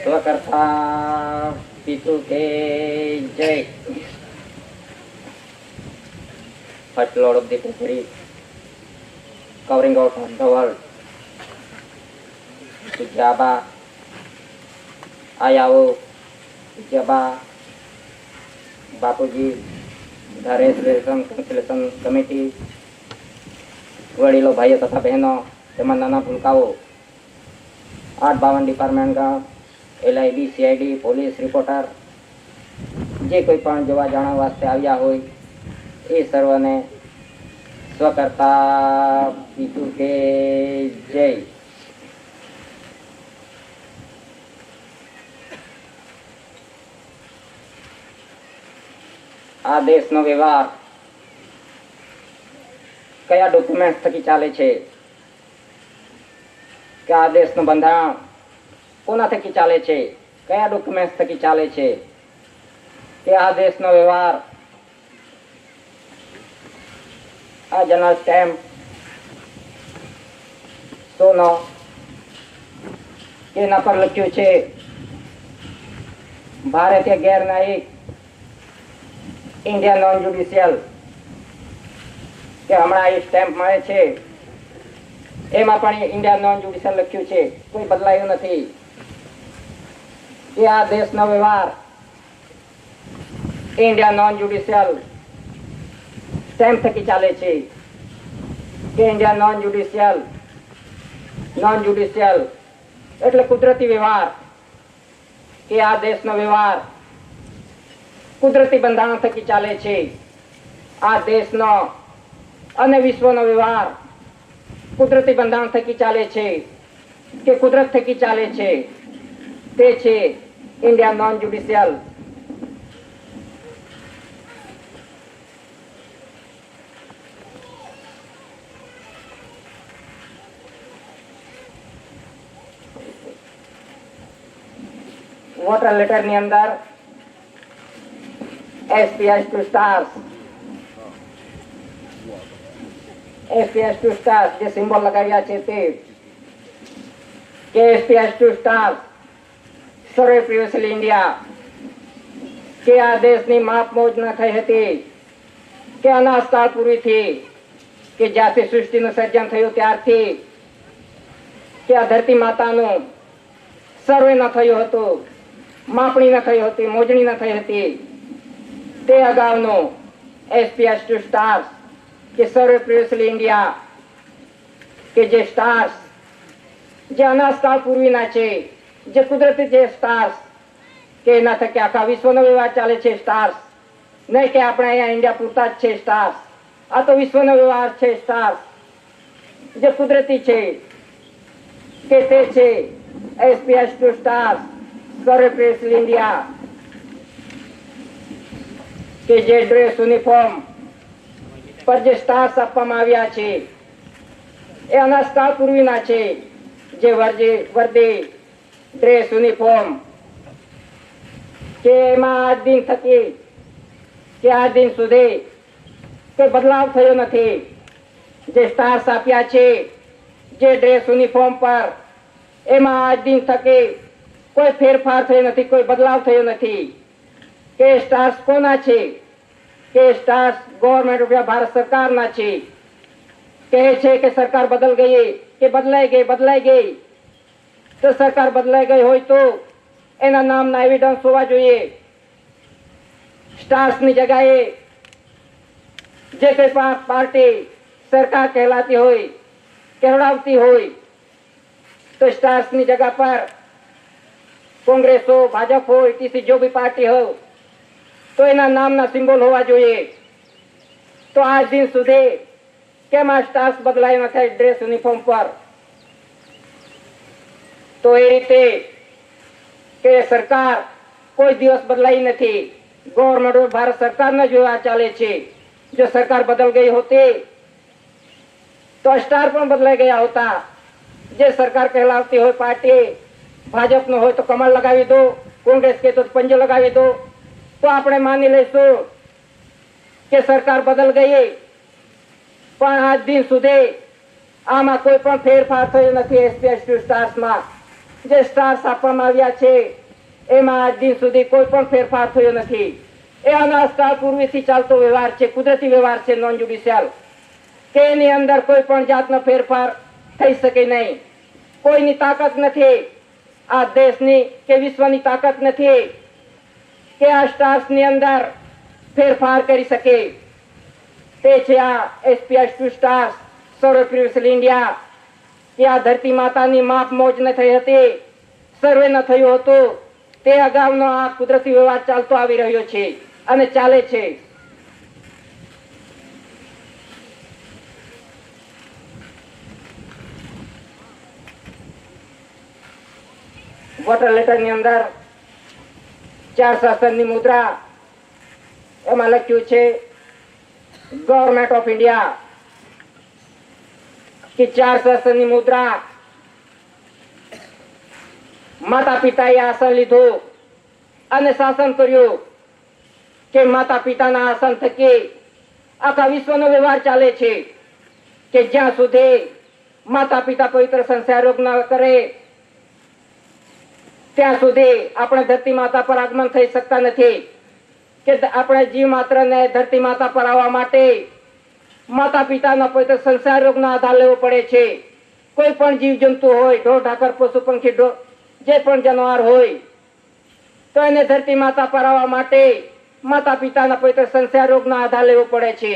સ્વકર્તા પિતુ કે જય. First Lord of the Treasury, covering out the world. Jaba, Ayao, Jaba, Bapuji, the Resolution Conciliation Committee, વડીલો ભાઈઓ તથા બહેનો તેમજ નાના ભૂલકાઓ 852 ડિપાર્ટમેન્ટ का LIB CID પોલીસ રિપોર્ટર જે કોઈ પણ જોવા જાણવા વાસ્તે આવ્યા હોય એ સર્વને સ્વકર્તા પિતુ કે જય. આ દેશનો વ્યવહાર કયા ડોક્યુમેન્ટ્સ થકી ચાલે છે, કે આ દેશનું બંધારણ કોના થકી ચાલે છે, કયા ડોક્યુમેન્ટ્સ થકી ચાલે છે, કે આ દેશનો વ્યવહાર આ જનરલ સ્ટેમ્પ સોનો કે એના પર લખ્યું છે ભારતીય ગેર ન્યાયિક ઇન્ડિયા નોન જ્યુડિશિયલ, કે હમણાં એ સ્ટેમ્પ મળે છે એમાં પણ ઇન્ડિયા નોન જ્યુડિશિયલ લખ્યું છે, કોઈ બદલાયું નથી. કે આ દેશનો વ્યવહાર ઇન્ડિયા નોન જ્યુડિશિયલ સ્ટેમ્પ થકી ચાલે છે, કે ઇન્ડિયા નોન જ્યુડિશિયલ એટલે કુદરતી વ્યવહાર, કે આ દેશનો વ્યવહાર કુદરતી બંધારણ થકી ચાલે છે. આ દેશનો અને વિશ્વનો વ્યવહાર કુદરતી બંધારણ થકી ચાલે છે, કે કુદરત થકી ચાલે છે, તે છે India non judicial. Water letter ની અંદર SPS2 stars SPS2 stars જે સિમ્બોલ લગાવ્યા છે તે કે SPS2 stars સર્વે પ્રિવિયસલી ઇન્ડિયા, કે આ દેશની માપ મોજ ન થઈ હતી, કે અનાજકાળ પૂર્વીથી, કે જ્યાંથી સૃષ્ટિનું સર્જન થયું ત્યારથી, કે આ ધરતી માતાનું સર્વે ન થયું હતું, માપણી ન થઈ હતી, મોજણી ન થઈ હતી, તે અગાઉનું SPS2 stars કે સર્વે પ્રિવિયસલી ઇન્ડિયા, કે જે સ્ટાર્સ જે અનાજકાળ પૂર્વીના છે, જે કુદરતી છે સ્ટાર્સ, કે એના થકી આખા વિશ્વનો વ્યવહાર ચાલે છે સ્ટાર્સ, નહીં કે આપણે અહીંયા ઇન્ડિયા પૂરતા જ છે સ્ટાર્સ. આ તો વિશ્વનો વ્યવહાર છે સ્ટાર્સ, જે કુદરતી છે, કે તે છે SPS2 stars સર્વે પ્રિવિયસલી ઇન્ડિયા, કે જે ડ્રેસ યુનિફોર્મ પર જે સ્ટાર્સ આપવામાં આવ્યા છે એ અનાજકાળ પૂર્વીના છે, જે વર્દી ડ્રેસ યુનિફોર્મ, કે એમાં આજ દિન થકી કે આજ દિન સુધી કોઈ બદલાવ થયો નથી. જે સ્ટાર્સ આપ્યા છે જે ડ્રેસ યુનિફોર્મ પર એમાં આજ દિન થકી કોઈ ફેરફાર થયો નથી, કોઈ બદલાવ થયો નથી. કે સ્ટાર્સ કોના છે, કે સ્ટાર્સ ગવર્મેન્ટ ઓફ ભારત સરકારના છે. કહે છે કે સરકાર બદલ ગઈ, કે બદલાઈ ગઈ, તો સરકાર બદલાઈ ગઈ હોય તો એના નામના એવિડન્સ હોવા જોઈએ. સ્ટાર્સની જગ્યાએ જે કોઈ પાર્ટી સરકાર કહેલાતી હોય, કહેવડાવતી હોય, તો સ્ટાર્સની જગ્યા પર કોંગ્રેસ हो, भाजप हो, किसी जो भी पार्टी हो, तो एना नामना सिंबल होवा જોઈએ. તો આજ દિન સુધી કેમ આ સ્ટાર્સ બદલાય નથી ડ્રેસ યુનિફોર્મ પર? તો એ રીતે કે સરકાર કોઈ દિવસ બદલાઈ નથી. ગવર્મેન્ટ ઓફ ભારત સરકારને જો આ ચાલે છે. જો સરકાર બદલ ગઈ હોતી તો સ્ટાર પણ બદલાઈ ગયા હોતા. જે સરકાર કહેલાવતી હોય પાર્ટી ભાજપ નો હોય તો કમળ લગાવી દો, કોંગ્રેસ કે તો પંજો લગાવી દો, તો આપણે માની લઈશું કે સરકાર બદલ ગઈ. પણ આજ દિન સુધી આમાં કોઈ પણ ફેરફાર થયો નથી SPS2 સ્ટાર્સમાં. જે સ્ટાર્સ આપવામાં આવ્યા છે એમાં આજ દિન સુધી કોઈ પણ ફેરફાર થયો નથી. એ અનાસ્કાર પૂર્વેથી ચાલતો વ્યવહાર છે, કુદરતી વ્યવહાર છે, નોન જ્યુડિશિયલ, કે એની અંદર કોઈ પણ જાતનો ફેરફાર થઈ શકે નહીં. કોઈની તાકાત નથી, આ દેશની કે વિશ્વની તાકાત નથી કે આ સ્ટાર્સની અંદર ફેરફાર કરી શકે. તે છે આ SPS2 સ્ટાર્સ સૌર પ્યુરિફાયર ઇન્ડિયા, કે આ ધરતી માતાની માપ મોજ ન થઈ હતી, સર્વે ન થયું હતું, તે અગાઉનો આ કુદરતી વ્યવહાર ચાલતો આવી રહ્યો છે અને ચાલે છે. વોટર લેટર ની અંદર 4 શાસનની મુદ્રા, એમાં લખ્યું છે ગવર્મેન્ટ ઓફ ઇન્ડિયા, કે 4 શાસનની મુદ્રા માતા પિતાએ આસન લીધું અને શાસન કર્યું કે માતા પિતાના આસન થકી આખા વિશ્વનો વ્યવહાર ચાલે છે, કે જ્યાં સુધી માતા પિતા પવિત્ર સંસ્કાર રોગ ન કરે ત્યાં સુધી આપણે ધરતી માતા પર આગમન થઈ શકતા નથી. કે આપણે જીવ માત્ર ને ધરતી માતા પર આવવા માટે માતા પિતાના પવિત્ર સંસ્કાર રોગનો આધાર લેવો પડે છે. કોઈ પણ જીવ જંતુ હોય, ઢોર ઢાકર પશુ પંખી જે પણ જાનવર હોય, તો એને ધરતી માતા પર આવવા માટે માતા પિતાના પવિત્ર સંસ્કાર રોગનો આધાર લેવો પડે છે,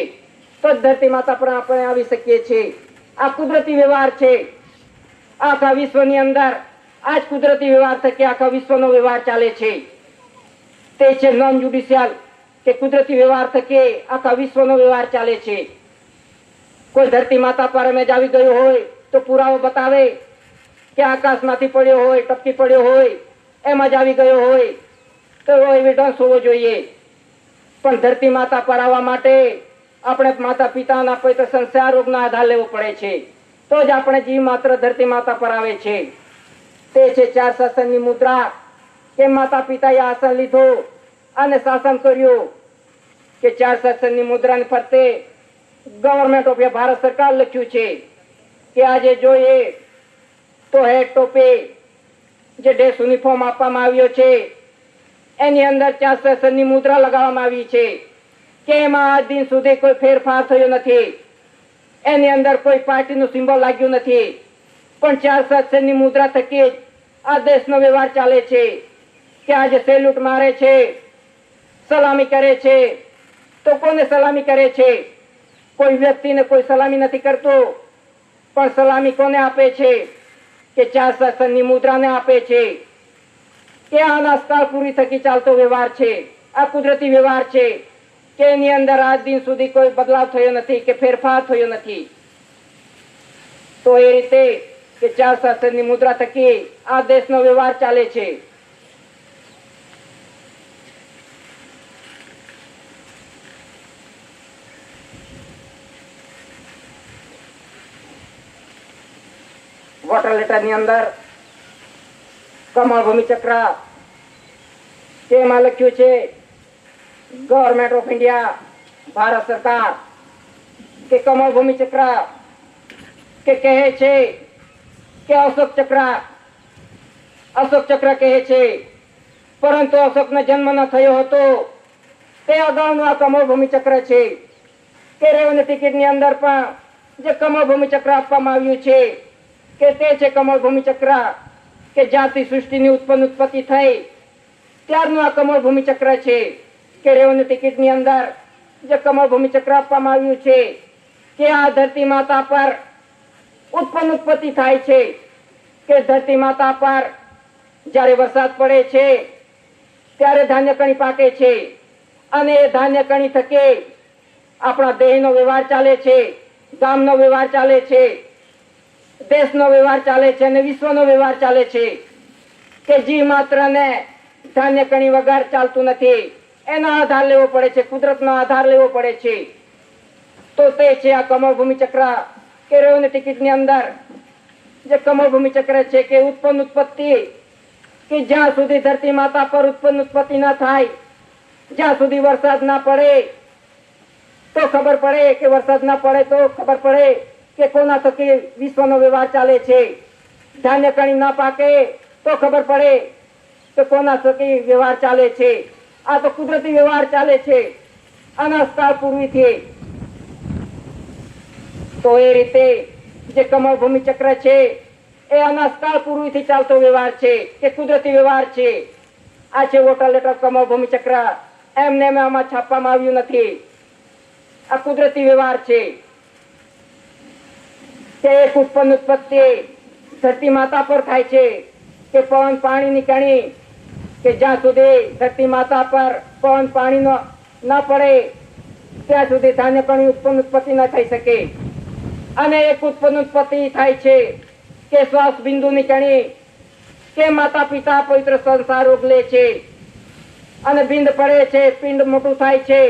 તો જ ધરતી માતા પર આપણે આવી શકીએ છીએ. આ કુદરતી વ્યવહાર છે. આખા વિશ્વની અંદર આ જ કુદરતી વ્યવહાર થકી આખા વિશ્વનો વ્યવહાર ચાલે છે. તે છે નોન જ્યુડિશિયલ, કે કુદરતી વ્યવહાર થકી આખા વિશ્વનો વ્યવહાર ચાલે છે. કોઈ ધરતી માતા પર અમે આવી ગયો હોય તો પુરાવો બતાવે કે આકાશમાંથી પડ્યો હોય, ટપકી પડ્યો હોય, એમ જ આવી ગયો હોય, તો એવો એવિડન્સ હોવો જોઈએ. પણ ધરતી માતા પર આવવા માટે આપણે માતા પિતાના પવિત્ર સંસ્કાર રોગનો આધાર લેવો પડે છે, તો જ આપણે જીવ માત્ર ધરતી માતા પર આવે છે. તે છે 4 શાસનની મુદ્રા, કે માતા પિતાએ આસન લીધું અને શાસન કર્યું. કે 4 શાસનની મુદ્રાને ફરતે ગવર્મેન્ટ ઓફ ભારત સરકાર લખ્યું છે. કે આજે જોઈએ તો હેડ ટોપી જે ડ્રેસ યુનિફોર્મ આપવામાં આવ્યો છે એની અંદર 4 શાસનની મુદ્રા લગાવવામાં આવી છે, કે એમાં આજ દિન સુધી કોઈ ફેરફાર થયો નથી. એની અંદર કોઈ પાર્ટીનું સિમ્બોલ લાગ્યું નથી, પણ 4 શાસનની મુદ્રા થકી જ આ દેશનો વ્યવહાર ચાલે છે. કે આજે સેલ્યુટ મારે છે, સલામી કરે છે, તો કોને સલામી કરે છે? કોઈ વ્યક્તિને કોઈ સલામી નથી કરતો, પણ સલામી કોને આપે છે? કે 4 શાસનની મુદ્રાને આપે છે. કે આ નાસ્તા પૂરી થકી ચાલતો વ્યવહાર છે, આ કુદરતી વ્યવહાર છે, કે એની અંદર આજ દિન સુધી કોઈ બદલાવ થયો નથી, કે ફેરફાર થયો નથી. તો એ રીતે કે 4 શાસનની મુદ્રા થકી આ દેશનો વ્યવહાર ચાલે છે. વોટર લેટર ની અંદર કમળ ભૂમિ ચક્ર, તેમાં લખ્યું છે ગવર્મેન્ટ ઓફ ઇન્ડિયા, ભારત સરકાર, કે કમળ ભૂમિ ચક્ર કે કહે છે કે અશોક ચક્ર કહે છે, પરંતુ અશોકનો જન્મ ન થયો હતો, તે અગાઉનું આ કમળ ભૂમિ ચક્ર છે. કે રેવન્યુ ટિકિટની અંદર પણ જે કમળ ભૂમિ ચક્ર આપવામાં આવ્યું છે, કે તે છે કમળ ભૂમિ ચક્ર, કે જ્યાંથી સૃષ્ટિની ઉત્પત્તિ થઈ ત્યારનું આ કમળ ભૂમિ ચક્ર છે. કે રેવન્યુ ટિકિટની અંદર જે કમળ ભૂમિ ચક્ર આપવામાં આવ્યું છે, કે આ ધરતી માતા પર ઉત્પત્તિ થાય છે. કે ધરતી માતા પર જ્યારે વરસાદ પડે છે ત્યારે ધાન્ય કણી પાકે છે, અને એ ધાન્ય કણી થકી આપણા દેહનો વ્યવહાર ચાલે છે, ગામનો વ્યવહાર ચાલે છે, દેશનો વ્યવહાર ચાલે છે, અને વિશ્વનો વ્યવહાર ચાલે છે. કે જીવ માત્ર ને ધાન્ય કણી વગર ચાલતું નથી, એનો આધાર લેવો પડે છે, કુદરતનો આધાર લેવો પડે છે. તો તે છે આ કમળ ભૂમિ ચક્ર. કે રેવન્યુ ટિકિટની અંદર જે કમળ ભૂમિ ચક્ર છે, કે ઉત્પત્તિ, કે જ્યાં સુધી ધરતી માતા પર ઉત્પત્તિ ના થાય, જ્યાં સુધી વરસાદ ના પડે તો ખબર પડે, કે વરસાદ ના પડે તો ખબર પડે કે કોના થકી વિશ્વનો વ્યવહાર ચાલે છે. ધાન્ય કણી ના પાકે તો ખબર પડે કે કોના સાથે વ્યવહાર ચાલે છે. આ તો કુદરતી વ્યવહાર ચાલે છે અનાજકાળ પૂર્વીથી. તો એ રીતે જે કમળભૂમિ ચક્ર છે એ અનાજકાળ પૂર્વીથી ચાલતો વ્યવહાર છે કે કુદરતી વ્યવહાર છે. આ છે વોટર લેટર કમળભૂમિ ચક્ર. એમને આમાં છાપવામાં આવ્યું નથી. આ કુદરતી વ્યવહાર છે. તે એક ઉત્પત્તિ ધરતી માતા પર થાય છે કે પવન પાણીની કણી, કે જ્યાં સુધી ધરતી માતા પર પવન પાણી ન પડે ત્યાં સુધી ધાન્ય કણી ઉત્પત્તિ ન થઈ શકે. અને એક ઉત્પત્તિ થાય છે કે શ્વાસ બિંદુની કણી, કે માતા પિતા પવિત્ર સંસાર ઉગલે છે અને બિંદ પડે છે, પિંડ મોટું થાય છે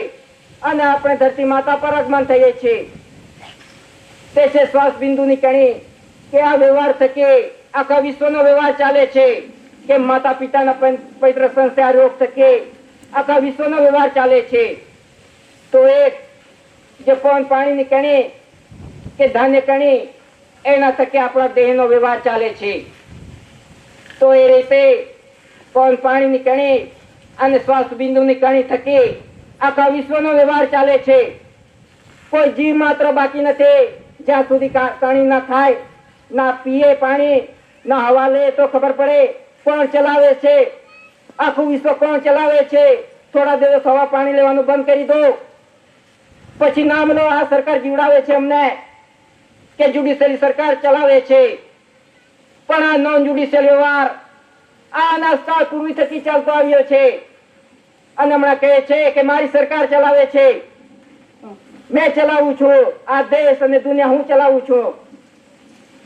અને આપણે ધરતી માતા પર આગમન થઈએ છીએ. તે છે શ્વાસ બિંદુની કણી. કે આ વ્યવહાર થકી આખા વિશ્વનો વ્યવહાર ચાલે છે કે માતા પિતાના પવિત્ર સંસ્કાર રોગ થકી આખા વિશ્વનો વ્યવહાર ચાલે છે. તો એક જે પવન પાણીની કણી કે ધાન્ય કણી, એના થકી આપણા દેહનો વ્યવહાર ચાલે છે. તો એ રીતે પવન પાણીની કણી અને શ્વાસ બિંદુની કણી થકી આખા વિશ્વનો વ્યવહાર ચાલે છે. કોઈ જીવ માત્ર બાકી નથી જ્યાં સુધી કણી ના ખાય, ના પીએ પાણી, ના હવા લે તો ખબર પડે કોણ ચલાવે છે. આખું વિશ્વ કોણ ચલાવે છે. થોડા દિવસ હવા પાણી લેવાનું બંધ કરી દો, પછી નામ લો આ સરકાર જીવડાવે છે અમને કે જ્યુડિશિયરી સરકાર ચલાવે છે. પણ આ નોન જ્યુડિશિયલ વ્યવહાર આ અનાજકાળ પૂર્વી થકી ચાલતો આવ્યો છે. અને હમણાં કહે છે કે મારી સરકાર ચલાવે છે, મેં ચલાવું છું આ દેશ અને દુનિયા, હું ચલાવું છું.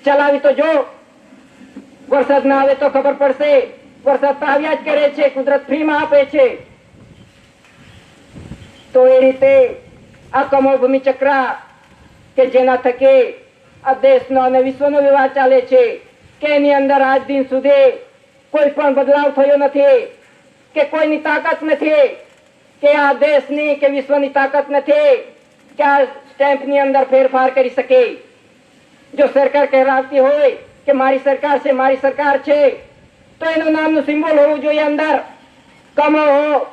ચલાવી તો જો. વરસાદ ના આવે તો ખબર પડશે. વરસાદ તો આવ્યા જ કરે છે, કુદરત ફ્રીમાં આપે છે. તો એ રીતે આ કમળભૂમિ ચક્ર કે જેના થકી આ દેશનો અને વિશ્વનો વ્યવહાર ચાલે છે કે એની અંદર આજ દિન સુધી કોઈ પણ બદલાવ થયો નથી, કે કોઈની તાકાત નથી, કે આ દેશની કે વિશ્વની તાકાત નથી કે આ સ્ટેમ્પની અંદર ફેરફાર કરી શકે. જો સરકાર કહેવાતી હોય કે મારી સરકાર છે, મારી સરકાર છે, તો એનું નામનું સિમ્બોલ હોવું જોઈએ અંદર. કમળ હો,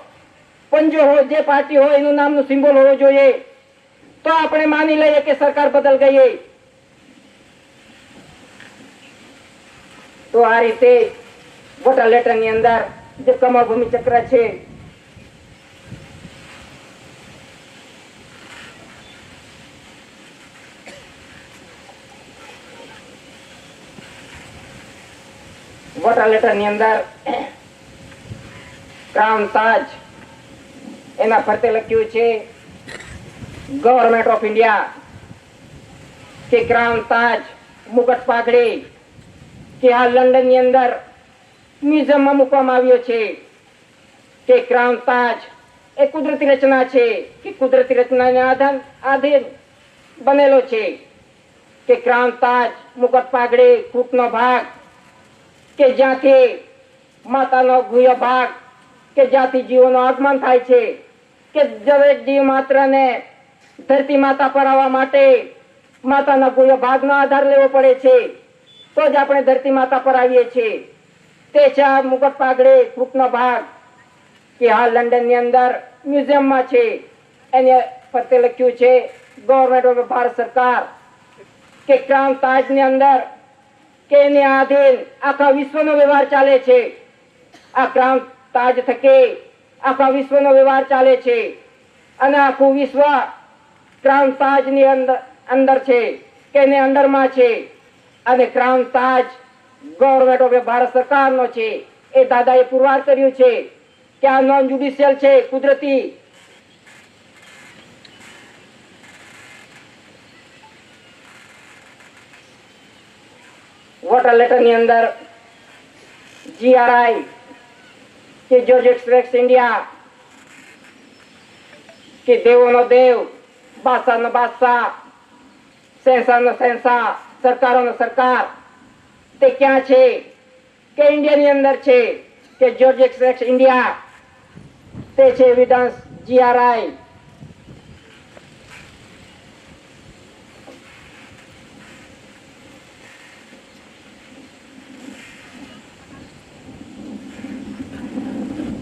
પંજો હો, જે પાર્ટી હોય એનું નામનું સિમ્બોલ હોવું જોઈએ. તો આપણે માની લઈએ કે સરકાર બદલ ગઈ. તો આ રીતે વોટર લેટર ની અંદર જે કમળભૂમિ ચક્ર છે વોટર લેટર ની અંદર ક્રાઉન તાજ એના ફરતે લખ્યું છે ગવર્મેન્ટ ઓફ ઇન્ડિયા, કે ક્રાઉન તાજ મુગટ પાઘડી, કે આ લંડન ની અંદર મ્યુઝિયમમાં મૂકવામાં આવ્યો છે. કે ક્રાઉન તાજ એ કુદરતી રચના છે, કે કુદરતી રચનાને આધીન બનેલો છે. કે ક્રાઉન તાજ મુગટ પાઘડી કૂટનો ભાગ, કે જ્યાંથી માતાનો ગુહ્ય ભાગ, કે જ્યાંથી જીવોનું આગમન થાય છે. કે દરેક જીવ માત્રને ધરતી માતા પર આવવા માટે માતાના ગુહ્ય ભાગનો આધાર લેવો પડે છે, તો જ આપણે ધરતી માતા પર આવીએ છીએ. તે છે આ મુગટ પાઘડી કૂટનો ભાગ, કે આ લંડન ની અંદર મ્યુઝિયમમાં છે. એને ફરતે લખ્યું છે ગવર્મેન્ટ ઓફ ભારત સરકાર, કે ક્રાઉન તાજ ની અંદર કે એની આધીન આખા વિશ્વનો વ્યવહાર ચાલે છે. આ ક્રાઉન તાજ થકી આખા વિશ્વનો વ્યવહાર ચાલે છે અને આખું વિશ્વ ક્રાઉન તાજ ની અંદર છે, કે એની અંડરમાં છે. અને crown Taj government of Bharat સરકારનો છે. એ દાદાએ પુરવાર કર્યું છે કે આ નોન જ્યુડિશિયલ છે, કુદરતી. વોટર લેટર ની અંદર GRI કે જ્યોર્જ એક્સપ્રેસ ઇન્ડિયા, કે દેવોનો દેવ, બાદશાહનો બાદશાહ, શહેનશાહનો શહેનશાહ, સરકારોનો સરકાર, તે ક્યાં છે? કે ઇન્ડિયા ની અંદર છે. કે જ્યોર્જ એક્સપ્રેસ ઇન્ડિયા તે છે એવિડન્સ GRI.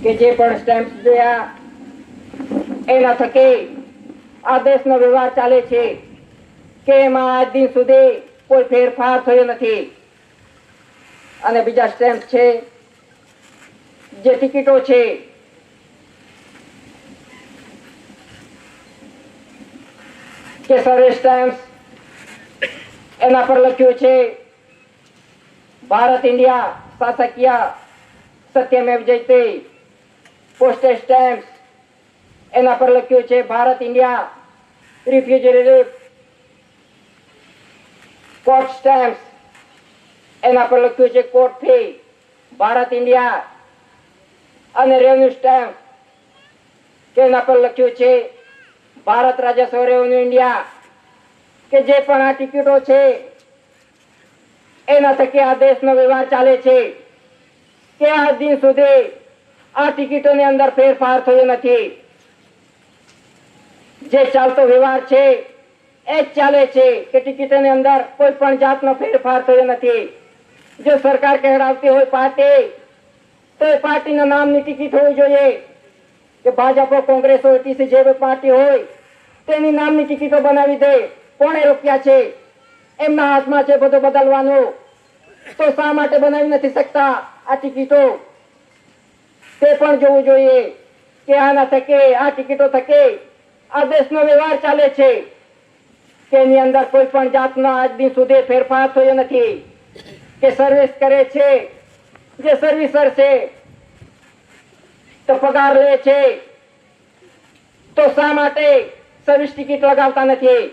કે જે પણ સ્ટેમ્પ જોયા એના થકી આ દેશનો વ્યવહાર ચાલે છે કે એમાં આજ દિન સુધી કોઈ ફેરફાર થયો નથી. અને બીજા સ્ટેમ્પ છે, જે ટિકિટો છે, કે સર્વિસ સ્ટેમ્પ એના પર લખ્યું છે ભારત ઇન્ડિયા શાસકીય સત્યમેવ જયતે. પોસ્ટેજ સ્ટેમ્પ એના પર લખ્યું છે Bharat India refugee relief. Court stamp એના પર લખ્યું છે કોર્ટ ફી ભારત ઇન્ડિયા. અને રેવન્યુ સ્ટેમ્પ કે એના પર લખ્યું છે ભારત રાજસ્વ રેવન્યુ ઇન્ડિયા. કે જે પણ આ ટિકિટો છે એના થકી આ દેશનો વ્યવહાર ચાલે છે કે આજ દિન સુધી આ ટિકિટોની અંદર ફેરફાર થયો નથી. જે ચાલતો વ્યવહાર છે એ જ ચાલે છે કે ટિકિટોની અંદર કોઈ પણ જાતનો ફેરફાર થયો નથી. જો સરકાર કહેરાવતી હોય પાર્ટી, તો એ પાર્ટીના નામની ટિકિટ હોવી જોઈએ. કે ભાજપ, કોંગ્રેસ હોય, ટીસી જે પાર્ટી હોય તેની નામની ટિકિટો બનાવી દે. કોણે રોક્યા છે? એમના હાથમાં છે બધું બદલવાનું. તો શા માટે બનાવી નથી શકતા આ ટિકિટો? તે પણ જોવું જોઈએ કે આના થકે, આ ટિકિટો થકે આ દેશનો વ્યવહાર ચાલે છે કે એની અંદર કોઈ પણ જાતનો આજ દિન સુધી ફેરફાર થયો નથી. કે સર્વિસ કરે છે, જે સર્વિસર છે તો પગાર લે છે, તો શા માટે સર્વિસ ટિકિટ લગાવતા નથી?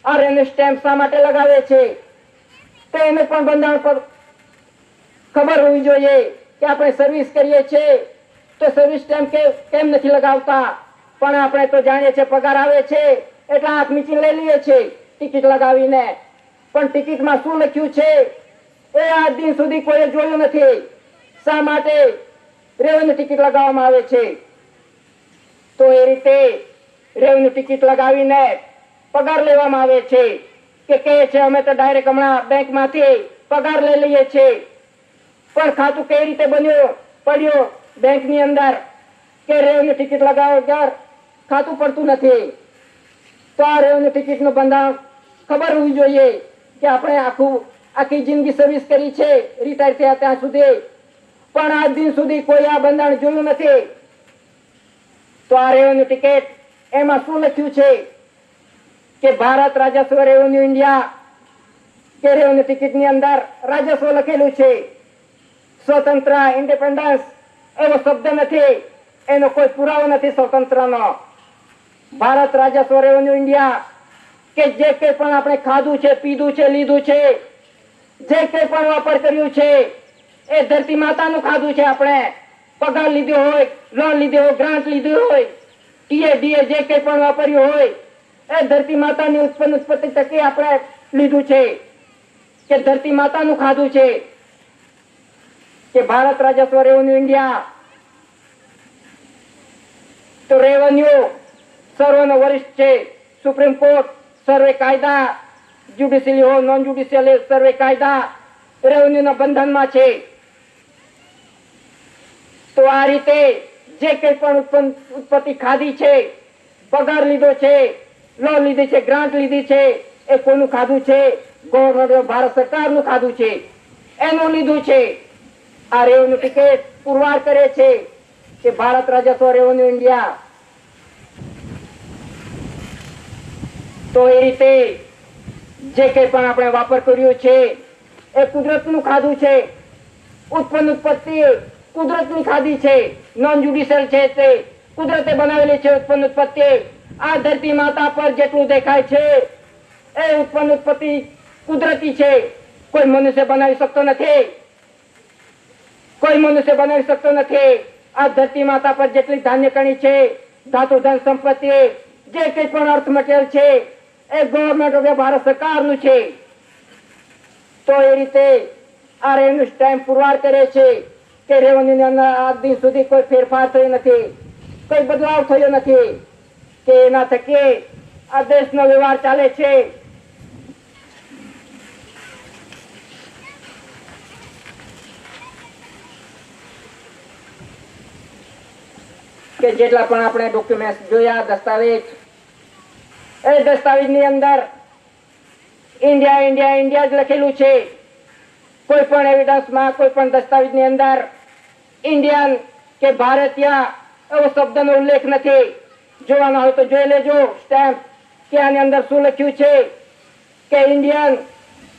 આ રેવન્યુ સ્ટેમ્પ શા માટે લગાવે છે? તો એને પણ બંધારણ પર ખબર હોવી જોઈએ કે આપણે સર્વિસ કરીએ છીએ તો સર્વિસ સ્ટેમ્પ કેમ નથી લગાવતા? પણ આપણે તો જાણીએ છીએ પગાર આવે છે એટલે હાથ મીચી લઈ લઈએ છીએ ટિકિટ લગાવીને. પણ ટિકિટમાં શું લખ્યું છે એ આજ દિન સુધી કોઈ જોયું નથી. શા માટે રેવન્યુ ટિકિટ લગાવવામાં આવે છે? તો એ રીતે રેવન્યુ ટિકિટ લગાવીને પગાર લેવામાં આવે છે. કે કહે છે અમે તો ડાયરેક્ટ હમણાં બેંકમાંથી પગાર લઈ લઈએ છીએ. પણ ખાતું કઈ રીતે પડ્યું બેંકની અંદર કે રેવન્યુ ટિકિટ લગાવ્યા વગર ખાતું પડતું નથી? તો આ રેવન્યુ ટિકિટનું બંધારણ ખબર હોવી જોઈએ કે આપણે આખી જિંદગી સર્વિસ કરી છે, રિટાયર થયા ત્યાં સુધી, પણ આજ દિન સુધી કોઈ આ બંધારણ જોયું નથી. તો આ રેવન્યુ ટિકિટ એમાં શું લખ્યું છે કે ભારત રાજસ્વ રેવન્યુ ઇન્ડિયા. કે રેવન્યુ ટિકિટની અંદર રાજસ્વ લખેલું છે. સ્વતંત્ર, ઇન્ડિપેન્ડન્સ એવો શબ્દ નથી, એનો કોઈ પુરાવો નથી સ્વતંત્રનો. ભારત રાજસ્વ રેવન્યુ ઇન્ડિયા કે જે કંઈ પણ આપણે ખાધું છે, પીધું છે, લીધું છે, જે કંઈ પણ વાપર કર્યું છે એ ધરતી માતાનું ખાધું છે. આપણે પગાર લીધો હોય, લોન લીધી હોય, ગ્રાન્ટ લીધી હોય, ટીએ ડીએ જે કંઈ પણ વાપર્યું હોય એ ધરતી માતાની ઉત્પત્તિ થકી આપણે લીધું છે કે ધરતી માતાનું ખાધું છે. કે ભારત રાજસ્વ રેવન્યુ ઇન્ડિયા. તો રેવન્યુ સર્વનો વરિષ્ઠ છે. સુપ્રીમ કોર્ટ સર્વે કાયદા, જ્યુડિશિયલી હોય, નોન જ્યુડિશિયલી સર્વે કાયદા રેવન્યુના બંધનમાં છે. તો આ રીતે જે કંઈ પણ ઉત્પત્તિ ખાધી છે, પગાર લીધો છે, લોન લીધી છે, ગ્રાન્ટ લીધી છે, એ કોનું ખાધું છે? ગવર્મેન્ટ ભારત સરકારનું ખાધું છે, એનું લીધું છે. આ રેવન્યુ ટિકિટ પુરવાર કરે છે કે ભારત રાજસ્વ રેવન્યુ ઇન્ડિયા. તો એ રીતે જે કંઈ પણ આપણે વાપર કર્યું છે એ કુદરતનું ખાધું છે. ઉત્પત્તિ કુદરતની ખાધી છે, નોન જ્યુડિશિયલ છે, તે કુદરતે બનાવેલી છે. ઉત્પત્તિ આ ધરતી માતા પર જેટલું દેખાય છે એ ઉત્પત્તિ કુદરતી છે. કોઈ મનુષ્ય બનાવી શકતો નથી. કોઈ મનુષ્ય બનાવી શકતો નથી. આ ધરતી માતા પર જેટલી ધાન્ય કણી છે, ધાતુ ધન સંપત્તિ, જે કંઈ પણ અર્થ મટીરિયલ છે એ ગવર્મેન્ટ ઓફ ભારત સરકારનું છે. તો એ રીતે આ રેવન્યુ સ્ટેમ્પ પુરવાર કરે છે કે રેવન્યુની અંદર આજ દિન સુધી કોઈ ફેરફાર થયો નથી, કોઈ બદલાવ થયો નથી. કે એના થકી આ દેશનો વ્યવહાર ચાલે છે. કે જેટલા પણ આપણે ડોક્યુમેન્ટ જોયા દસ્તાવેજ, એ દસ્તાવેજની અંદર ઇન્ડિયા ઇન્ડિયા ઇન્ડિયા જ લખેલું છે. કોઈ પણ એવિડન્સમાં, કોઈ પણ દસ્તાવેજની અંદર ઇન્ડિયન કે ભારતીય એવો શબ્દનો ઉલ્લેખ નથી. જોવાનો હોય તો જોઈ લેજો સ્ટેમ્પ કે આની અંદર શું લખ્યું છે કે ઇન્ડિયન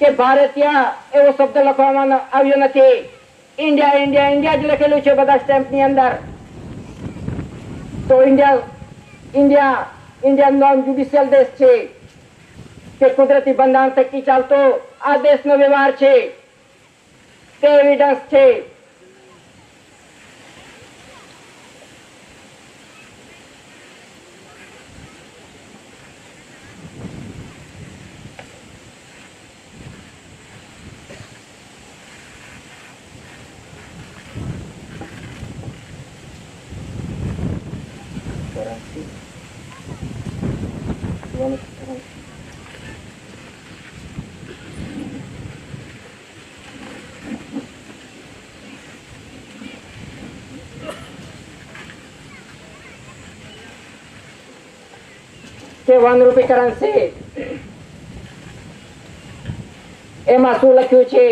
કે ભારતીય એવો શબ્દ લખવામાં આવ્યો નથી. ઇન્ડિયા ઇન્ડિયા ઇન્ડિયા જ લખેલું છે બધા સ્ટેમ્પની અંદર. તો ઇન્ડિયા નોન જ્યુડિશિયલ દેશ છે કે કુદરતી બંધારણ થકી ચાલતો આ દેશનો વ્યવહાર છે, તે એવિડન્સ છે. કે 1 રૂપિયા કરન્સી, એમાં શું લખ્યું છે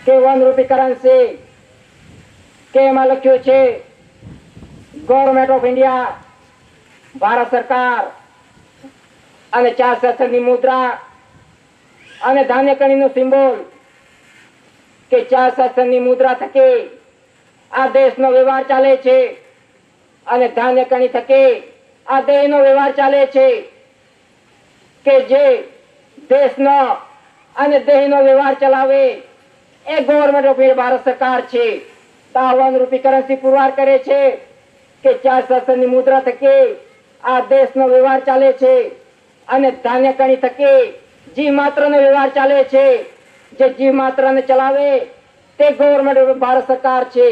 કે 1 રૂપિયા કરન્સી કે એમાં લખ્યું છે ગવર્નમેન્ટ ઓફ ઇન્ડિયા, ભારત સરકાર અને 4 સહસ્ત્રની મુદ્રા અને ધાન્ય કણીનું સિમ્બોલ કે 4 સહસ્ત્રની મુદ્રા થકી આ દેશનો વ્યવહાર ચાલે છે અને ધાન્ય કણી થકી આ દેશનો વ્યવહાર ચાલે છે. કે જે દેશનો અને દેશનો વ્યવહાર ચલાવે એ ગવર્નમેન્ટ ઓફ ઇન્ડિયા, ભારત સરકાર છે. તો 1 રૂપિયા કરન્સી પુરવાર કરે છે કે 4 સહસ્ત્રની મુદ્રા થકી આ દેશનો વ્યવહાર ચાલે છે અને ધાન્ય કણી થકી જી માત્રનો વ્યવહાર ચાલે છે. જે જી માત્રને ચલાવે તે ગવર્નમેન્ટ ઓફ ભારત સરકાર છે.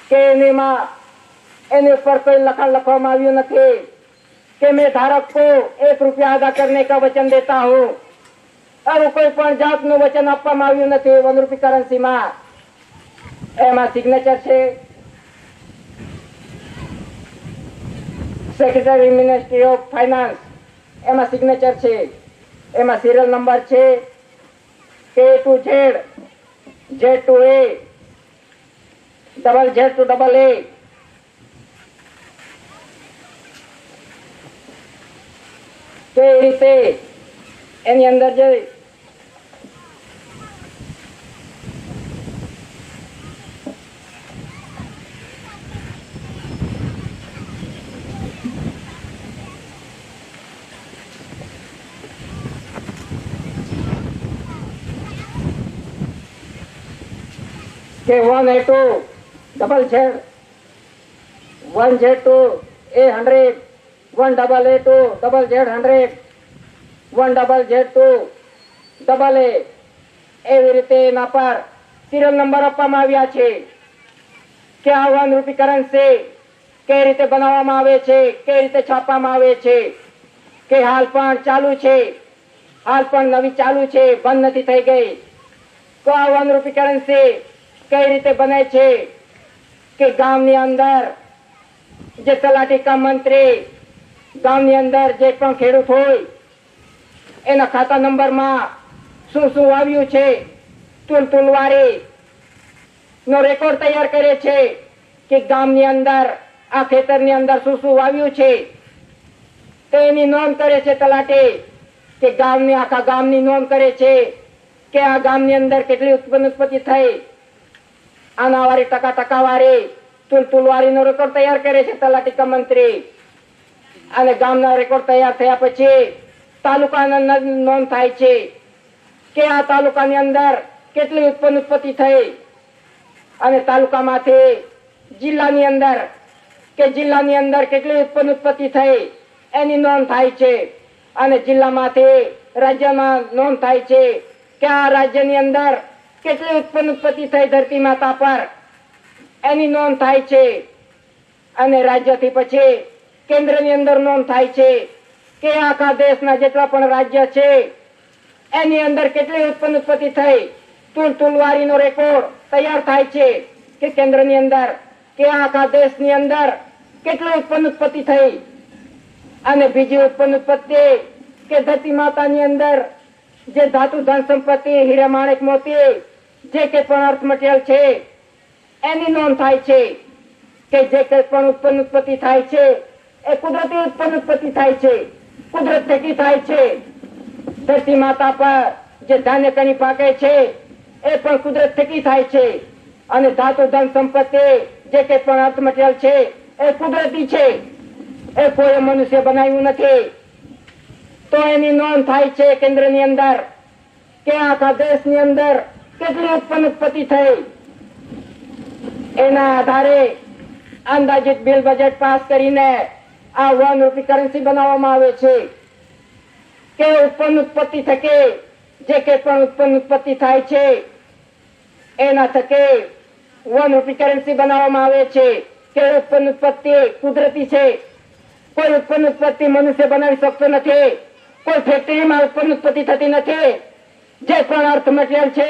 કે એની ઉપર कोई लखन लखવામાં આવ્યું નથી કે मैं धारक को 1 रुपया अदा करने का वचन देता हूं. આવું કોઈ પણ જાતનું વચન આપવામાં આવ્યું નથી 1 રૂપિયા કરન્સીમાં. એમાં સિગ્નેચર છે સેક્રેટરી મિનિસ્ટ્રી ઓફ ફાઇનાન્સ, એમાં સિગ્નેચર છે. એમાં સિરિયલ નંબર છે K to Z, Z to A, double Z to double A. તે રીતે એની અંદર જે કે 1A2 double Z, 1Z2 A100, 1AA2 double Z100, 1ZZ2 double A. એવી રીતે એના પર સિરિયલ નંબર આપવામાં આવ્યા છે કે આ 1 રૂપિયા કરન્સી કઈ રીતે બનાવવામાં આવે છે, કઈ રીતે છાપવામાં આવે છે, કે હાલ પણ ચાલુ છે, હાલ પણ નવી ચાલુ છે, બંધ નથી થઈ ગઈ. તો આ 1 રૂપિયા કરન્સી કઈ રીતે બને છે કે ગામની અંદર જે તલાટી કામ મંત્રી, ગામની અંદર જે પણ ખેડૂત હોય એના ખાતા નંબરમાં શું શું આવ્યું છે, તુલતુલવારી નો રેકોર્ડ તૈયાર કરે છે કે ગામની અંદર આ ખેતરની અંદર શું શું આવ્યું છે તેની નોંધ કરે છે તલાટી. કે ગામની આખા ગામની નોંધ કરે છે કે આ ગામની અંદર કેટલી ઉત્પત્તિ થઈ, આનાવાળી ટકાવારી તુલતુલવારીનો રેકોર્ડ તૈયાર કરે છે તલાટી કમ મંત્રી. અને ગામના રેકોર્ડ તૈયાર થયા પછી તાલુકાના નોંધ થાય છે કે આ તાલુકાની અંદર કેટલી ઉત્પત્તિ થઈ, અને તાલુકામાંથી જિલ્લાની અંદર કેટલી ઉત્પત્તિ થઈ એની નોંધ થાય છે. અને જિલ્લામાંથી રાજ્યમાં નોંધ થાય છે કે આ રાજ્યની અંદર કેટલી ઉત્પત્તિ થઈ ધરતી માતા પર એની નોંધ થાય છે. અને રાજ્યથી પછી કેન્દ્રની અંદર નોંધ થાય છે કે આખા દેશના જેટલા પણ રાજ્ય છે એની અંદર કેટલી ઉત્પત્તિ થઈ, તુલતુલવારીનો રેકોર્ડ તૈયાર થાય છે કે કેન્દ્રની અંદર કે આખા દેશની અંદર કેટલી ઉત્પત્તિ થઈ અને બીજી ઉત્પત્તિ કે ધરતી માતાની અંદર જે ધાતુ ધન સંપત્તિ હીરા માણેક મોતી જે કે પણ અર્થ મટીરિયલ છે એની નોંધ થાય છે કે જે કંઈ પણ ઉત્પત્તિ થાય છે એ કુદરતી ઉત્પત્તિ થાય છે, કુદરત થકી થાય છે. ધરતી માતા પર જે ધાન્ય કણી પાકે છે એ પણ કુદરત થકી થાય છે અને ધાતુ ધન સંપત્તિ જે કંઈ પણ અર્થ મટીરિયલ છે એ કુદરતી છે, એ કોઈ મનુષ્ય બનાવ્યું નથી. તો એની નોંધ થાય છે કેન્દ્રની અંદર કે આખા દેશની અંદર કેટલી ઉત્પત્તિ થઈ. એના આધારે અંદાજિત બિલ બજેટ પાસ કરીને આ 1 રૂપી કરન્સી બનાવવામાં આવે છે કે ઉત્પત્તિ થકી જે કંઈ પણ ઉત્પત્તિ થાય છે એના થકી 1 રૂપી કરન્સી બનાવવામાં આવે છે કે ઉત્પત્તિ કુદરતી છે. કોઈ ઉત્પત્તિ મનુષ્ય બનાવી શકતો નથી, કોઈ ફેક્ટરીમાં ઉત્પત્તિ થતી નથી. જે પણ અર્થ મટીરિયલ છે